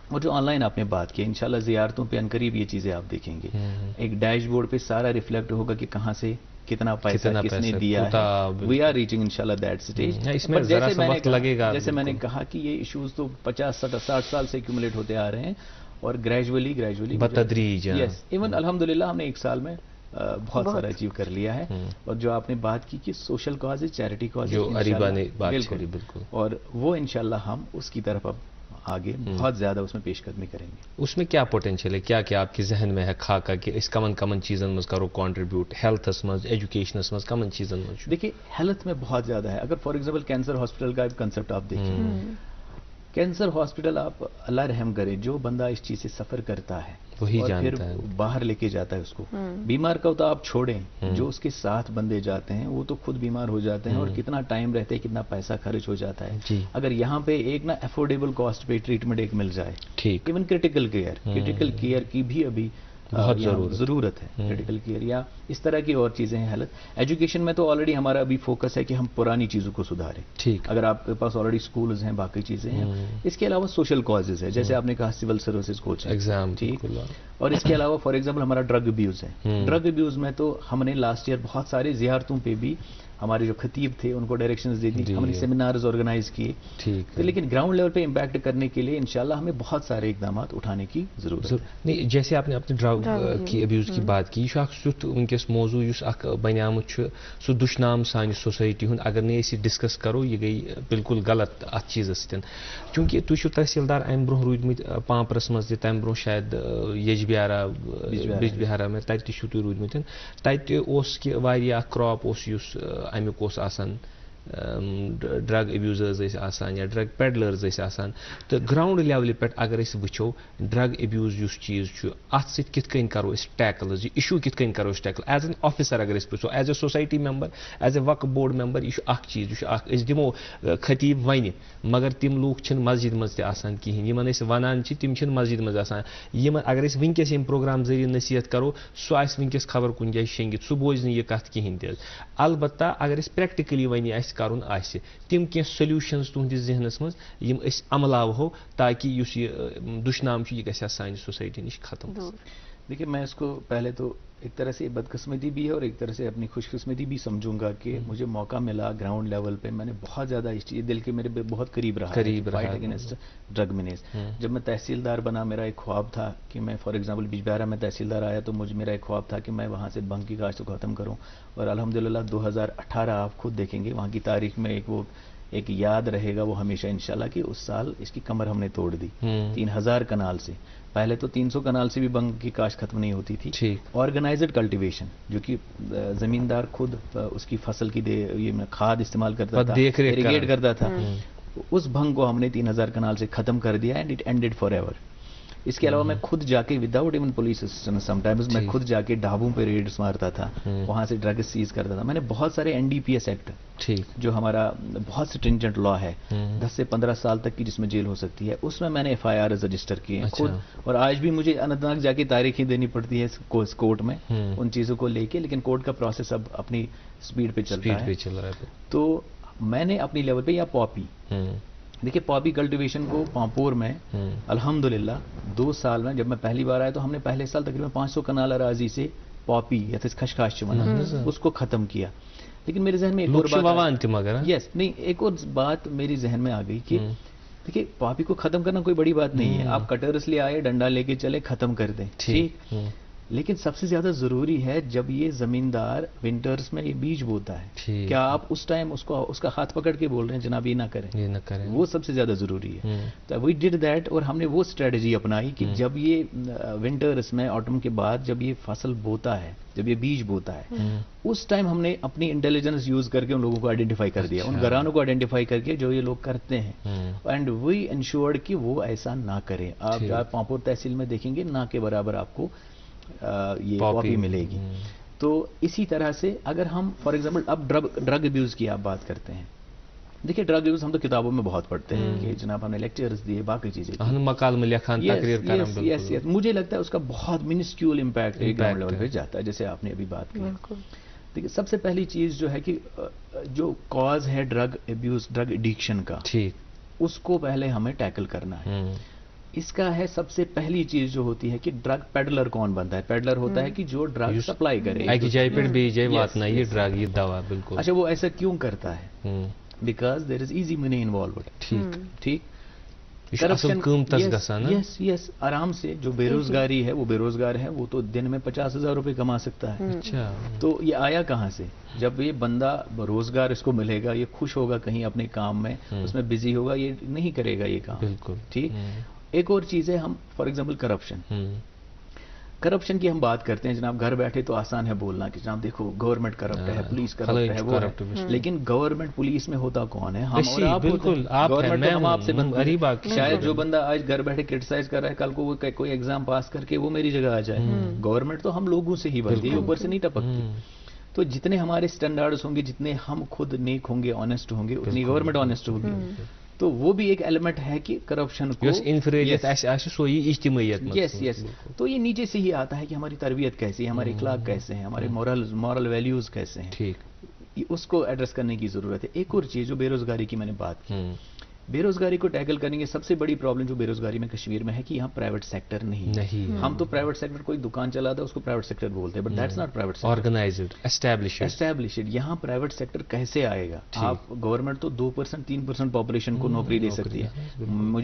S5: اور جو آن لائن آپ نے بات کی انشاءاللہ زیارتوں پہ عنقریب یہ چیزیں آپ دیکھیں گے. ایک ڈیش بورڈ پہ سارا ریفلیکٹ ہوگا کہ کہاں سے کتنا پیسہ کس نے دیا ہے. وی آر ریچنگ انشاءاللہ دیٹ اسٹیج. جیسے میں نے کہا کہ یہ ایشوز تو 50-60 سال سے ایکومولیٹ ہوتے آ رہے ہیں اور گریجولی
S1: بتدریج.
S5: یس ایون الحمدللہ ہم نے 1 سال میں بہت سارا اچیو کر لیا ہے. اور جو آپ نے بات کی کہ سوشل کاز چیریٹی کاز
S1: جو اریبا نے بات کی بالکل،
S5: اور وہ انشاءاللہ ہم اس کی طرف اب آگے بہت زیادہ اس میں پیش قدمی کریں گے.
S1: اس میں کیا پوٹینشیل ہے, کیا کیا آپ کے ذہن میں ہے خاکہ کہ اس کمن چیزن مز کرو کنٹریبیوٹ, ہیلتھس مز, ایجوکیشنس مز, کمن چیزن مز؟
S5: دیکھیے ہیلتھ میں بہت زیادہ ہے. اگر فار ایگزامپل کینسر ہاسپٹل کا ایک کنسپٹ آپ دیکھیں, کینسر ہاسپٹل آپ اللہ رحم کرے جو بندہ اس چیز سے سفر کرتا ہے
S1: وہی
S5: اور پھر
S1: جانتا ہے.
S5: باہر لے کے جاتا ہے اس کو. بیمار کا تو آپ چھوڑیں, جو اس کے ساتھ بندے جاتے ہیں وہ تو خود بیمار ہو جاتے ہیں, اور کتنا ٹائم رہتے ہیں, کتنا پیسہ خرچ ہو جاتا ہے.
S1: جی.
S5: اگر یہاں پہ ایک نا افورڈیبل کاسٹ پہ ٹریٹمنٹ ایک مل جائے,
S1: ٹھیک,
S5: ایون کریٹیکل کیئر کی بھی ابھی
S1: بہت
S5: ضرورت ہے. کریٹیکل کیئر یا اس طرح کی اور چیزیں ہیں. ہیلتھ ایجوکیشن میں تو آلریڈی ہمارا ابھی فوکس ہے کہ ہم پرانی چیزوں کو سدھاریں.
S1: ٹھیک,
S5: اگر آپ کے پاس آلریڈی سکولز ہیں, باقی چیزیں ہیں. اس کے علاوہ سوشل کازز ہے, جیسے آپ نے کہا سول سروسز کوچنگ,
S1: ایگزام,
S5: ٹھیک. اور اس کے علاوہ فار ایگزامپل ہمارا ڈرگ ابیوز ہے. ڈرگ ابیوز میں تو ہم نے لاسٹ ایئر بہت سارے زیارتوں پہ بھی ہمارے جو خطیب تھے ان کو ڈائریکشنز دے دی, ہم نے سیمینارز آرگنائز کیے.
S1: ٹھیک,
S5: لیکن گراؤنڈ لیول پہ امپیکٹ کرنے کے لیے انشاءاللہ ہمیں بہت سارے اقدامات اٹھانے کی ضرورت ہے.
S1: نہیں, جیسے آپ نے اپنے ڈرگ کی ابیوز کی بات کی, یہ سیوت ونکس موضوع اس بنیامت سہ دشنام سانہ سوسائٹی ہند. اگر نہیں اسی ڈسکس کرو یہ گئی بالکل غلط ات چیز ستن, چونکہ تھی چھو تحصیلدار ام برہ روٗدمٕتۍ پامپرس مز تہِ, تمہ برہ شاید یجبیارا بجبہارا میں تتہِ چھو تُہۍ روٗدمٕتۍ. تتہِ اوس کہ واریاہ کراپ اوس یُس امیُک اوس آسان, ڈرگ ابیوزرز ٲسۍ آسان یا ڈرگ پیڈلرز ٲسۍ آسان. تو گراؤنڈ لیولہِ پٮ۪ٹھ اگر أسۍ وٕچھو ڈرگ ابیوز یُس چیٖز چھُ اتھ سۭتۍ کِتھ کٔنۍ کرو أسۍ ٹیکل, حظ یہِ اِشوٗ کِتھ کٔنۍ کرو أسۍ ٹیکل ایز این آفیسر اگر أسۍ وٕچھو, as a society member, as a وقف بورڈ ممبر. یہِ چھُ اکھ چیٖز, یہِ چھُ اکھ أسۍ دِمو خطیب وَنہِ مگر تِم لوٗکھ چھِنہٕ مسجد منٛز تہِ آسان کِہیٖنۍ, یِمن أسۍ وَنان چھِ تِم چھِنہٕ مسجد منٛز آسان. یِمن اگر أسۍ وٕنکیٚس ییٚمہِ پروگرام ذٔریعہٕ نصیحت کرو سُہ آسہِ وٕنکیٚس خبر کُنہِ جایہِ شیٚنگِتھ, سُہ بوزِ نہٕ یہِ کتھ کِہیٖنۍ تہِ حظ. البتہ اگر أسۍ پریکٹِکلی وۄنۍ اَسہِ کرُن آسہِ تِم کینٛہہ سولوٗشنز تُہنٛدِس ذہنس منٛز یِم أسۍ عملاوہو تاکہ یُس یہِ دُشنام چھُ یہِ گژھِ ہا سانہِ سوسایٹی نِش ختم.
S5: دیکھیے میں اس کو پہلے تو ایک طرح سے بدقسمتی بھی ہے اور ایک طرح سے اپنی خوش قسمتی بھی سمجھوں گا کہ مجھے موقع ملا گراؤنڈ لیول پہ. میں نے بہت زیادہ اس چیز دل کے میرے بہت قریب رہا فائٹ اگینسٹ ڈرگ مینیز. جب میں تحصیلدار بنا میرا ایک خواب تھا کہ میں فار ایگزامپل بجبہارا میں تحصیلدار آیا تو میرا ایک خواب تھا کہ میں وہاں سے بھنگ کی کاشت کو ختم کروں. اور الحمدللہ 2018 آپ خود دیکھیں گے وہاں کی تاریخ میں ایک یاد رہے گا وہ ہمیشہ انشاءاللہ کہ اس سال اس کی کمر ہم نے توڑ دی 3000 کنال سے. پہلے تو 300 کنال سے بھی بنگ کی کاشت ختم نہیں ہوتی تھی. آرگنائزڈ کلٹیویشن جو کہ زمیندار خود اس کی فصل کی کھاد استعمال کرتا تھا, اریگیٹ کرتا تھا, اس بھنگ کو ہم نے 3000 کنال سے ختم کر دیا and it ended forever. اس کے علاوہ میں خود جا کے without even police assistance sometimes میں خود جا کے ڈھابوں پہ ریڈز مارتا تھا, وہاں سے ڈرگ سیز کرتا تھا. میں نے بہت سارے NDPS ایکٹ جو ہمارا بہت سٹرینجنٹ لا ہے 10 سے 15 سال تک کی جس میں جیل ہو سکتی ہے, اس میں نے FIRs رجسٹر کیے ہیں خود. اور آج بھی مجھے اننت ناگ جا کے تاریخیں دینی پڑتی ہے کورٹ میں ان چیزوں کو لے کے, لیکن کورٹ کا پروسیس اب اپنی سپیڈ پہ چل رہا ہے. تو میں نے اپنی لیول پہ یا پاپی, دیکھیے پاپی کلٹیویشن کو پامپور میں الحمدللہ 2 سال میں, جب میں پہلی بار آیا تو ہم نے پہلے سال تقریباً 500 کنال اراضی سے پاپی یا خشخاش چمنا اس کو ختم کیا. لیکن میرے ذہن میں ایک اور بات, یس نہیں, ایک اور بات میری ذہن میں آ گئی کہ دیکھیے پاپی کو ختم کرنا کوئی بڑی بات نہیں ہے. آپ کٹرس لے آئے, ڈنڈا لے کے چلے, ختم کر دیں, ٹھیک. لیکن سب سے زیادہ ضروری ہے جب یہ زمیندار ونٹرز میں یہ بیج بوتا ہے, کیا آپ اس ٹائم اس کا ہاتھ پکڑ کے بول رہے ہیں جناب یہ نہ کریں, وہ سب سے زیادہ ضروری ہے. تو وی ڈڈ دیٹ, اور ہم نے وہ اسٹریٹجی اپنائی کہ جب یہ ونٹرز میں آٹم کے بعد جب یہ فصل بوتا ہے, جب یہ بیج بوتا ہے, اس ٹائم ہم نے اپنی انٹیلیجنس یوز کر کے ان لوگوں کو آئیڈینٹیفائی کر دیا, ان گھرانوں کو آئیڈینٹیفائی کر کے جو یہ لوگ کرتے ہیں, اینڈ وی انشورڈ کہ وہ ایسا نہ کریں. آپ پامپور تحصیل میں دیکھیں گے نہ کے برابر آپ کو یہ پاپی ملے گی. تو اسی طرح سے اگر ہم فار ایگزامپل اب ڈرگ ابیوز کی آپ بات کرتے ہیں, دیکھیے ڈرگ ابیوز ہم تو کتابوں میں بہت پڑھتے ہیں کہ جناب ہم نے لیکچرز دیے, باقی چیزیں, مجھے لگتا ہے اس کا بہت منسکیول امپیکٹ گراؤنڈ لیول پہ جاتا ہے, جیسے آپ نے ابھی بات کی. دیکھیے سب سے پہلی چیز جو ہے کہ جو کاز ہے ڈرگ ابیوز, ڈرگ ایڈکشن کا, اس کو پہلے ہمیں ٹیکل کرنا ہے. اس کا ہے سب سے پہلی چیز جو ہوتی ہے کہ ڈرگ پیڈلر کون بنتا ہے. پیڈلر ہوتا ہے کہ جو ڈرگ سپلائی کرے, اچھا وہ ایسا کیوں کرتا ہے؟ Because there is easy money involved. ٹھیک,
S1: یہ اصل قیمت گژھان
S5: یس یس آرام سے جو بے روزگاری ہے وہ بے روزگار ہے وہ تو دن میں 50,000 روپے کما سکتا ہے.
S1: اچھا
S5: تو یہ آیا کہاں سے؟ جب یہ بندہ روزگار اس کو ملے گا یہ خوش ہوگا کہیں اپنے کام میں اس میں بزی ہوگا یہ نہیں کرے گا یہ کام.
S1: بالکل
S5: ٹھیک. ایک اور چیز ہے ہم فار ایگزامپل کرپشن کی ہم بات کرتے ہیں جناب گھر بیٹھے تو آسان ہے بولنا کہ جناب دیکھو گورنمنٹ کرپٹ ہے پولیس کرپٹ ہے وہ ہے. لیکن گورنمنٹ پولیس میں ہوتا کون ہے؟ ہم اور آپ.
S1: بالکل
S5: گورنمنٹ ہم آپ سے
S1: غریب.
S5: شاید جو بندہ آج گھر بیٹھے کرٹیسائز کر رہا ہے کل کو وہ کوئی ایگزام پاس کر کے وہ میری جگہ آ جائے. گورنمنٹ تو ہم لوگوں سے ہی بنتی ہے اوپر سے نہیں ٹپکتی. تو جتنے ہمارے اسٹینڈرڈز ہوں گے جتنے ہم خود نیک ہوں گے آنےسٹ ہوں گے اتنی گورنمنٹ آنےسٹ ہوگی. تو وہ بھی ایک ایلیمنٹ ہے کہ کرپشن کو
S1: اجتماعیت.
S5: یس یس. تو یہ نیچے سے ہی آتا ہے کہ ہماری تربیت کیسی ہے ہمارے اخلاق کیسے ہیں ہمارے مورل ویلیوز کیسے ہیں.
S1: ٹھیک.
S5: اس کو ایڈریس کرنے کی ضرورت ہے. ایک اور چیز جو بے روزگاری کی میں نے بات کی بے روزگاری کو ٹیکل کرنے کی سب سے بڑی پرابلم جو بے روزگاری میں کشمیر میں ہے کہ یہاں پرائیویٹ سیکٹر نہیں. ہم تو پرائیویٹ سیکٹر کوئی دکان چلاتا ہے اس کو پرائیویٹ سیکٹر بولتے ہیں but that's not private sector.
S1: Organised established.
S5: یہاں پرائیویٹ سیکٹر کیسے آئے گا؟ آپ گورنمنٹ تو 2% 3% پاپولیشن کو نوکری دے سکتی ہے.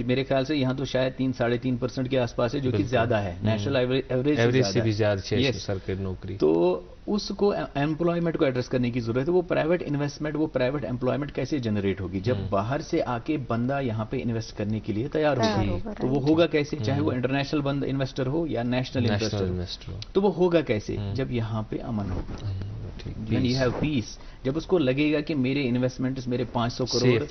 S5: میرے خیال سے یہاں تو شاید 3-3.5% کے آس پاس ہے جو کہ زیادہ ہے نیشنل ایوریج
S1: سے بھی زیادہ سرکاری نوکری.
S5: تو اس کو امپلائمنٹ کو ایڈریس کرنے کی ضرورت ہے. وہ پرائیویٹ انویسٹمنٹ وہ پرائیویٹ امپلائمنٹ کیسے جنریٹ ہوگی جب باہر سے آ کے بندہ یہاں پہ انویسٹ کرنے کے لیے تیار ہوگا. تو وہ ہوگا کیسے؟ چاہے وہ انٹرنیشنل بند انویسٹر ہو یا نیشنل انویسٹر ہو. تو وہ ہوگا کیسے؟ جب یہاں پہ امن ہوگا. when you have peace. جب اس کو لگے گا کہ میرے انویسٹمنٹس میرے 500 کروڑ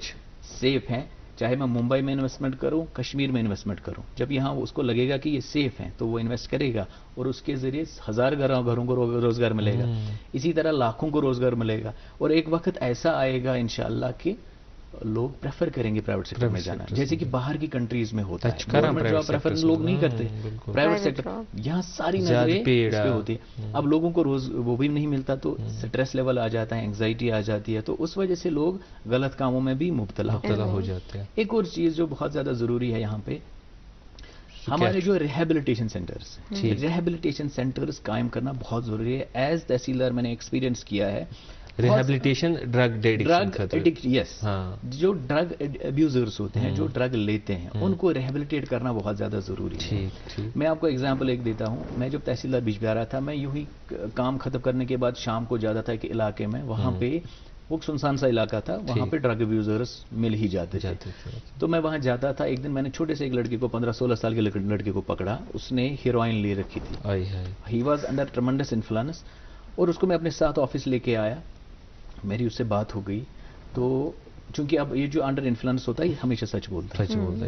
S5: سیف ہیں چاہے میں ممبئی میں انویسٹمنٹ کروں کشمیر میں انویسٹمنٹ کروں. جب یہاں اس کو لگے گا کہ یہ سیف ہیں تو وہ انویسٹ کرے گا اور اس کے ذریعے 1000 گھروں کو روزگار ملے گا. اسی طرح لاکھوں کو روزگار ملے گا. اور ایک وقت ایسا آئے گا انشاءاللہ کہ لوگ پریفر کریں گے پرائیویٹ سیکٹر میں جانا جیسے کہ باہر کی کنٹریز میں ہوتا ہے. گورنمنٹ جاب پریفر لوگ نہیں کرتے. پرائیویٹ سیکٹر یہاں ساری نظریں اس پہ ہوتی ہے. اب لوگوں کو روز وہ بھی نہیں ملتا تو سٹریس لیول آ جاتا ہے انگزائٹی آ جاتی ہے. تو اس وجہ سے لوگ غلط کاموں میں بھی مبتلا ہو جاتے ہیں. ایک اور چیز جو بہت زیادہ ضروری ہے یہاں پہ ہمارے جو ریہیبلیٹیشن سینٹرز قائم کرنا بہت ضروری ہے. ایز تحصیلدار میں نے ایکسپیرینس کیا ہے
S1: ریہیبلیٹیشن ڈرگ ایڈکٹ.
S5: یس. جو ڈرگ ابیوزرز ہوتے ہیں جو ڈرگ لیتے ہیں ان کو ریہیبلیٹیٹ کرنا بہت زیادہ ضروری ہے. میں آپ کو ایگزامپل ایک دیتا ہوں. میں جب تحصیلدار بیچ بہارا تھا میں یوں ہی کام ختم کرنے کے بعد شام کو جاتا تھا ایک علاقے میں وہاں پہ وہ سنسان سا علاقہ تھا وہاں پہ ڈرگ ابیوزرز مل ہی جاتے تھے. تو میں وہاں جاتا تھا. ایک دن میں نے چھوٹے سے ایک لڑکے کو 15-16 سال کے لڑکے کو پکڑا. اس نے ہیروئن لے رکھی تھی. He was under tremendous influence اور اس کو میں اپنے ساتھ آفس لے کے آیا. میری اس سے بات ہو گئی تو چونکہ اب یہ جو انڈر انفلوئنس ہوتا ہے یہ ہمیشہ سچ بولتا ہے.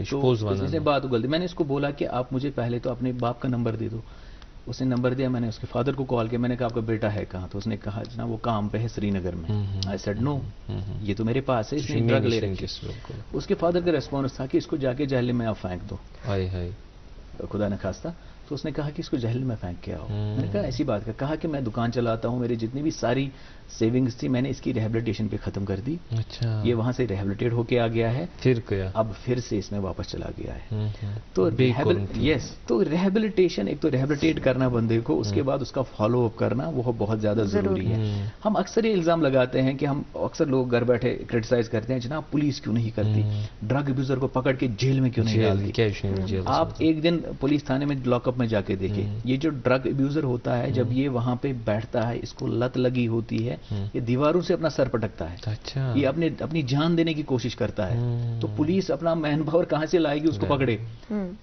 S5: تو اس نے بات اگل دی. میں نے اس کو بولا کہ آپ مجھے پہلے تو اپنے باپ کا نمبر دے دو. اس نے نمبر دیا. میں نے اس کے فادر کو کال کیا. میں نے کہا آپ کا بیٹا ہے کہاں؟ تو اس نے کہا جناب وہ کام پہ ہے سری نگر میں. آئی سیڈ نو یہ تو میرے پاس ہے اس نے ڈرگ لے رکھی. اس کے فادر کا ریسپانس تھا کہ اس کو جا کے جہلم میں آپ پھینک دو خدا نہ خواستہ. تو اس نے کہا کہ اس کو جہل میں پھینک کے آؤ. میں نے کہا ایسی بات کا. کہا کہ میں دکان چلاتا ہوں میری جتنی بھی ساری سیونگز تھی میں نے اس کی ریہیبلیٹیشن پہ ختم کر دی. یہ وہاں سے ریہیبلیٹیٹ ہو کے آ گیا ہے اب پھر سے اس میں واپس چلا گیا ہے. تو یس تو ریہیبلیٹیشن ایک تو ریہیبلیٹیٹ کرنا بندے کو اس کے بعد اس کا فالو اپ کرنا وہ بہت زیادہ ضروری ہے. ہم اکثر یہ الزام لگاتے ہیں کہ ہم اکثر لوگ گھر بیٹھے کرٹیسائز کرتے ہیں جناب پولیس کیوں نہیں کرتی ڈرگ ابیوزر کو پکڑ کے جیل میں کیوں نہیں ڈالتی. آپ ایک دن پولیس تھانے میں لاک اپ میں جا کے دیکھیں یہ جو ڈرگ ابیوزر ہوتا ہے جب یہ وہاں پہ بیٹھتا ہے اس کو لت لگی ہوتی ہے یہ دیواروں سے اپنا سر پٹکتا ہے. یہ اپنی جان دینے کی کوشش کرتا ہے. تو پولیس اپنا مین پاور کہاں سے لائے گی اس کو پکڑے؟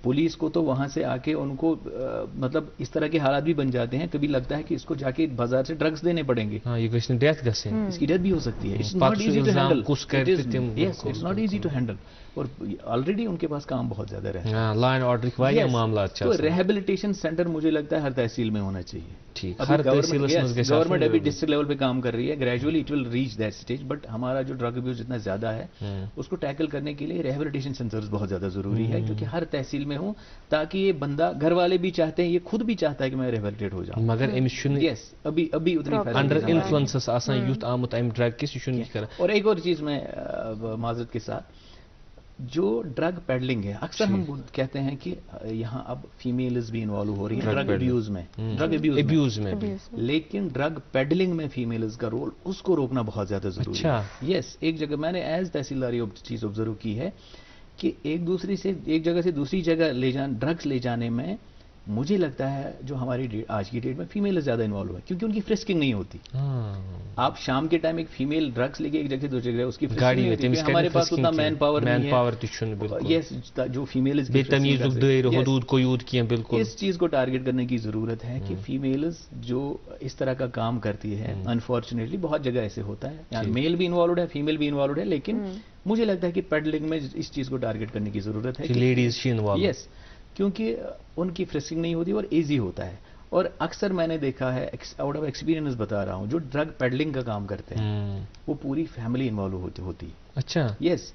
S5: پولیس کو تو وہاں سے آ کے ان کو مطلب اس طرح کے حالات بھی بن جاتے ہیں. کبھی لگتا ہے کہ اس کو جا کے بازار سے ڈرگس دینے پڑیں گے. اس کی ڈیتھ بھی ہو سکتی ہے. It's not easy to handle اور آلریڈی ان کے پاس کام بہت زیادہ رہتا ہے.
S1: لا اینڈ آرڈر کے واریاہ معاملات
S5: تو ریہیبلیٹیشن سینٹر مجھے لگتا ہے ہر تحصیل میں ہونا چاہیے.
S1: گورنمنٹ
S5: ابھی ڈسٹرکٹ لیول پہ کام کر رہی ہے. Gradually it will reach that stage. But ہمارا جو ڈرگ ابیوز اتنا زیادہ ہے اس کو ٹیکل کرنے کے لیے ریہیبلیٹیشن سینٹرز بہت زیادہ ضروری ہے کیونکہ ہر تحصیل میں ہوں تاکہ یہ بندہ گھر والے بھی چاہتے ہیں یہ خود بھی چاہتا ہے کہ میں ریہیبلیٹیٹ ہو جاؤں
S1: مگر
S5: یس ابھی اتنی
S1: انڈر انفلوئنس آسان یوتھ آمت ام ڈرگ کس یہ نہیں کران.
S5: اور ایک اور چیز میں معذرت کے ساتھ جو ڈرگ پیڈلنگ ہے اکثر ہم کہتے ہیں کہ یہاں اب فیمیلز بھی انوالو ہو رہی ہیں ڈرگ ابیوز میں لیکن ڈرگ پیڈلنگ میں فیمیلز کا رول اس کو روکنا بہت زیادہ ضروری ہے. یس ایک جگہ میں نے ایز تحصیلداری چیز آبزرو کی ہے کہ ایک دوسرے سے ایک جگہ سے دوسری جگہ ڈرگس لے جانے میں مجھے لگتا ہے جو ہماری آج کی ڈیٹ میں فیمیل زیادہ انوالو ہے کیونکہ ان کی فرسکنگ نہیں ہوتی. آپ شام کے ٹائم ایک فیمیل ڈرگس لے کے ایک جگہ سے دوسری جگہ اس کی
S1: گاڑی
S5: فرسکنگ نہیں ہوتی. ہمارے پاس اتنا مین پاور نہیں ہے. یس جو فیمیلز
S1: حدود قیود کیا بالکل
S5: اس چیز کو ٹارگٹ کرنے کی ضرورت ہے کہ فیمیلز جو اس طرح کا کام کرتی ہے انفارچونیٹلی بہت جگہ ایسے ہوتا ہے یہاں میل بھی انوالوڈ ہے فیمیل بھی انوالوڈ ہے لیکن مجھے لگتا ہے کہ پیڈلنگ میں اس چیز کو ٹارگٹ کرنے کی ضرورت ہے.
S1: لیڈیز
S5: یس کیونکہ ان کی فرسکنگ نہیں ہوتی اور ایزی ہوتا ہے. اور اکثر میں نے دیکھا ہے آؤٹ آف ایکسپیرینس بتا رہا ہوں جو ڈرگ پیڈلنگ کا کام کرتے ہیں وہ پوری فیملی انوالو ہوتی ہے.
S1: اچھا
S5: یس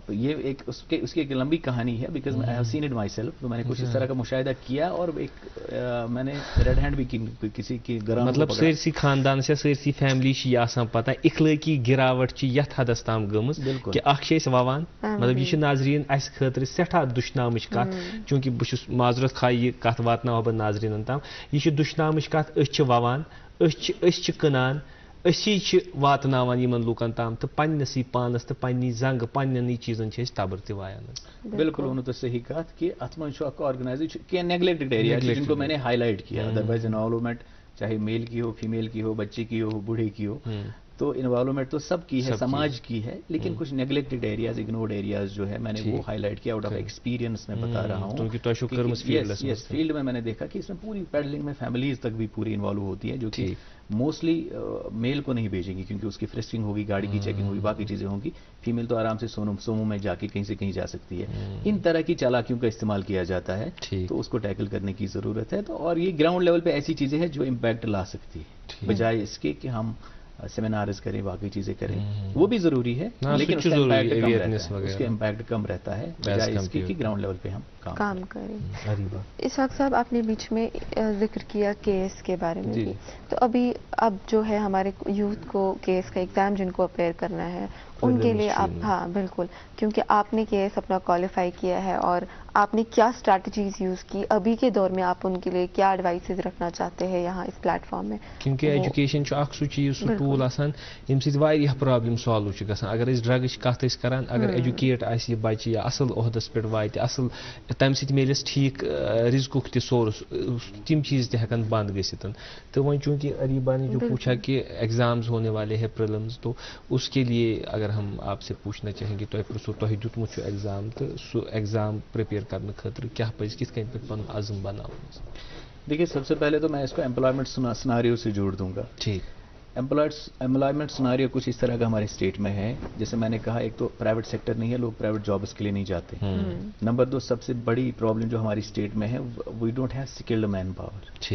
S5: یہ ایک اس کی ایک لمبی کہانی ہے because I have seen it my self. تو میں نے کچھ اس طرح کا مشاہدہ کیا اور ایک میں نے ریڈ ہینڈ بھی کسی کی گرام
S1: مطلب سرسی خاندان سے سرسی فیملی چھ آسان پتہ اخلٲقی گراوٹ چھ یتھ حدس تام گٔمٕژ کہ اکھ چھ أسۍ ووان مطلب یہ ناظریٖن اسہِ خٲطرٕ سٮ۪ٹھاہ دُشنامٕچ کتھ چوٗنٛکہِ بہٕ چھُس معذرت خواہ یہِ کتھ واتناوہا بہٕ ناظریٖنن تام یہ چھِ دُشنامٕچ کتھ. أسۍ چھِ ووان أسۍ چھِ کٕنان اسی چھِ واتناوان یمن لوکن تام تو پننسٕے پانس تو پننی زنگ پننی چیزن چھِ أسۍ تبر تہِ وایان.
S5: بالکل انہوں تو صحیح کہا کہ اتھ منٛز چھُ اکھ آرگنائزیشن کینٛہہ نیگلیکٹڈ ایریا جن کو میں نے ہائی لائٹ کیا. ادروائز انوالومنٹ چاہے میل کی ہو فیمیل کی ہو بچے کی ہو بوڑھے کی ہو تو انوالومنٹ تو سب کی ہے سماج کی ہے لیکن کچھ نیگلیکٹڈ ایریاز اگنورڈ ایریاز جو ہے میں نے وہ ہائی لائٹ کیا آؤٹ آف ایکسپیرینس میں بتا رہا ہوں. یس فیلڈ میں نے دیکھا کہ اس میں پوری پیڈلنگ میں فیملیز تک بھی پوری انوالو ہوتی ہے جو کہ موسٹلی میل کو نہیں بھیجیں گی کیونکہ اس کی فرسکنگ ہوگی گاڑی کی چیکنگ ہوگی باقی چیزیں ہوں گی. فیمیل تو آرام سے سومو میں جا کے کہیں سے کہیں جا سکتی ہے. ان طرح کی چالاکیوں کا استعمال کیا جاتا ہے تو اس کو ٹیکل کرنے کی ضرورت ہے. تو اور یہ گراؤنڈ لیول پہ ایسی چیزیں ہیں جو امپیکٹ لا سکتی ہے بجائے اس کے کہ ہم سیمینارز کریں باقی چیزیں کریں وہ بھی ضروری ہے لیکن اس کا امپیکٹ کم رہتا ہے بجائے اس کے کہ گراؤنڈ لیول پہ ہم
S2: کام کریں. اسحاق صاحب آپ نے بیچ میں ذکر کیا کیس کے بارے میں بھی تو اب جو ہے ہمارے یوتھ کو کیس کا ایگزام جن کو اپیئر کرنا ہے ان کے لیے آپ ہاں بالکل کیونکہ آپ نے کیس اپنا کوالیفائی کیا ہے اور آپ نے کیا اسٹریٹجیز یوز کی ابھی کے دور میں آپ ان کے لیے کیا ایڈوائسز رکھنا چاہتے ہیں یہاں اس پلیٹ فارم میں
S1: کیونکہ ایجوکیشن اخ سہ چیز سہ ٹول آسان یم سۭتۍ واریاہ پرابلم سالو چھ گژھان. اگر أسۍ ڈرگٕچ کتھ ٲسۍ کران اگر ایجوکیٹ آسہِ یہِ بچہِ یا اصل عہدس پٮ۪ٹھ واتہِ اصل تمہِ سۭتۍ میلس ٹھیک رزقُک تہِ سورس تم چیز تہِ ہٮ۪کن بند گٔژھِتھ. تو وۄنۍ چونکہ اریبا نے جو پوچھا کہ ایگزامز ہونے والے ہیں پریلمز تو اس کے لیے اگر ہم آپ سے پوچھنا چاہیں گے تۄہہِ پرٛژھو تۄہہِ دیُتمُت چھُ ایگزام تہٕ سُہ ایگزام پریپیئر کرنہٕ خٲطرٕ کیٛاہ پزِ کِتھ کٔنۍ پزِ پنُن عزم بناوُن.
S5: دیکھیے سب سے پہلے تو میں اس کو امپلائمنٹ سناریو سے جوڑ دوں گا.
S1: ٹھیک
S5: امپلائمنٹ سناریو کچھ اس طرح کا ہمارے اسٹیٹ میں ہے جیسے میں نے کہا ایک تو پرائیویٹ سیکٹر نہیں ہے لوگ پرائیویٹ جابس کے لیے نہیں جاتے. نمبر 2 سب سے بڑی پرابلم جو ہماری اسٹیٹ میں ہے we don't have skilled manpower.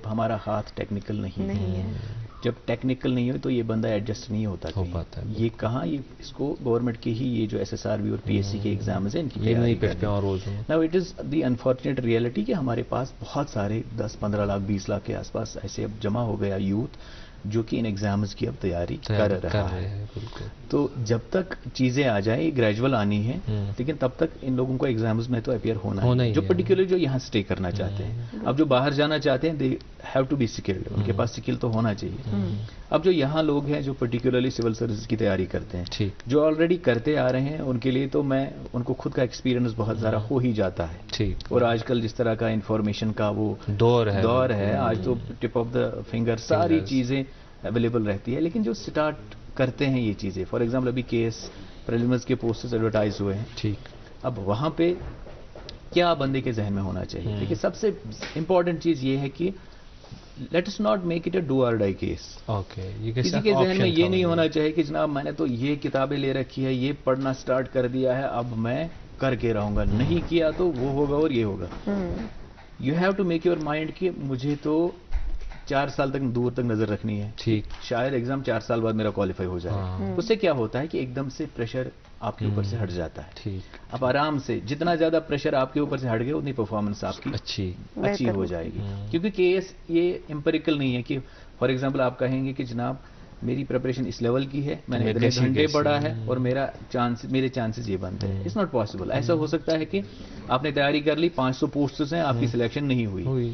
S5: ہمارا ہاتھ ٹیکنیکل نہیں ہے. جب ٹیکنیکل نہیں ہو تو یہ بندہ ایڈجسٹ نہیں ہوتا یہ کہاں یہ اس کو گورنمنٹ کے ہی یہ جو SSRB اور PSC کے ایگزامز ہیں ان کی now it is the unfortunate reality کہ ہمارے پاس بہت سارے 10-15 لاکھ 20 لاکھ کے آس پاس ایسے اب جمع ہو گیا یوتھ جو کہ ان ایگزامز کی اب تیاری کر رہا ہے. تو جب تک چیزیں آ جائیں یہ گریجول آنی ہے لیکن تب تک ان لوگوں کو ایگزامز میں تو اپیئر ہونا ہے جو پرٹیکولر جو یہاں اسٹے کرنا چاہتے ہیں. اب جو باہر جانا چاہتے ہیں they have to be skilled ان کے پاس سکل تو ہونا چاہیے. اب جو یہاں لوگ ہیں جو پرٹیکولرلی سول سروس کی تیاری کرتے ہیں جو آلریڈی کرتے آ رہے ہیں ان کے لیے تو میں ان کو خود کا ایکسپیرینس بہت زیادہ ہو ہی جاتا ہے. اور آج کل جس طرح کا انفارمیشن کا وہ دور ہے آج تو ٹپ آف دا فنگر ساری چیزیں اویلیبل رہتی ہے. لیکن جو اسٹارٹ کرتے ہیں یہ چیزیں فار ایگزامپل ابھی کیس پریلیمز کے پوسٹرز ایڈورٹائز ہوئے ہیں اب وہاں پہ کیا بندے کے ذہن میں ہونا چاہیے. دیکھیے سب سے امپورٹنٹ چیز یہ ہے کہ let us not make it a do or die case. کسی کے ذہن میں یہ نہیں ہونا چاہیے کہ جناب میں نے تو یہ کتابیں لے رکھی ہے یہ پڑھنا سٹارٹ کر دیا ہے اب میں کر کے رہوں گا نہیں کیا تو وہ ہوگا اور یہ ہوگا. You have to make your mind کہ مجھے تو 4 سال تک دور تک نظر رکھنی ہے. شاید ایگزام 4 سال بعد میرا کوالیفائی ہو جائے. اس سے کیا ہوتا ہے کہ ایک دم سے پریشر آپ کے اوپر سے ہٹ جاتا ہے. اب آرام سے جتنا زیادہ پریشر آپ کے اوپر سے ہٹ گیا اتنی پرفارمنس آپ کی اچھی ہو جائے گی. کیونکہ کیس یہ امپیریکل نہیں ہے کہ فار ایگزامپل آپ کہیں گے کہ جناب میری پریپریشن اس لیول کی ہے میں نے اتنے گھنٹے پڑھا ہے اور میرے چانسز یہ بنتے ہیں. It's not possible. ایسا ہو سکتا ہے کہ آپ نے تیاری کر لی 500 پوسٹس ہیں آپ کی سلیکشن نہیں ہوئی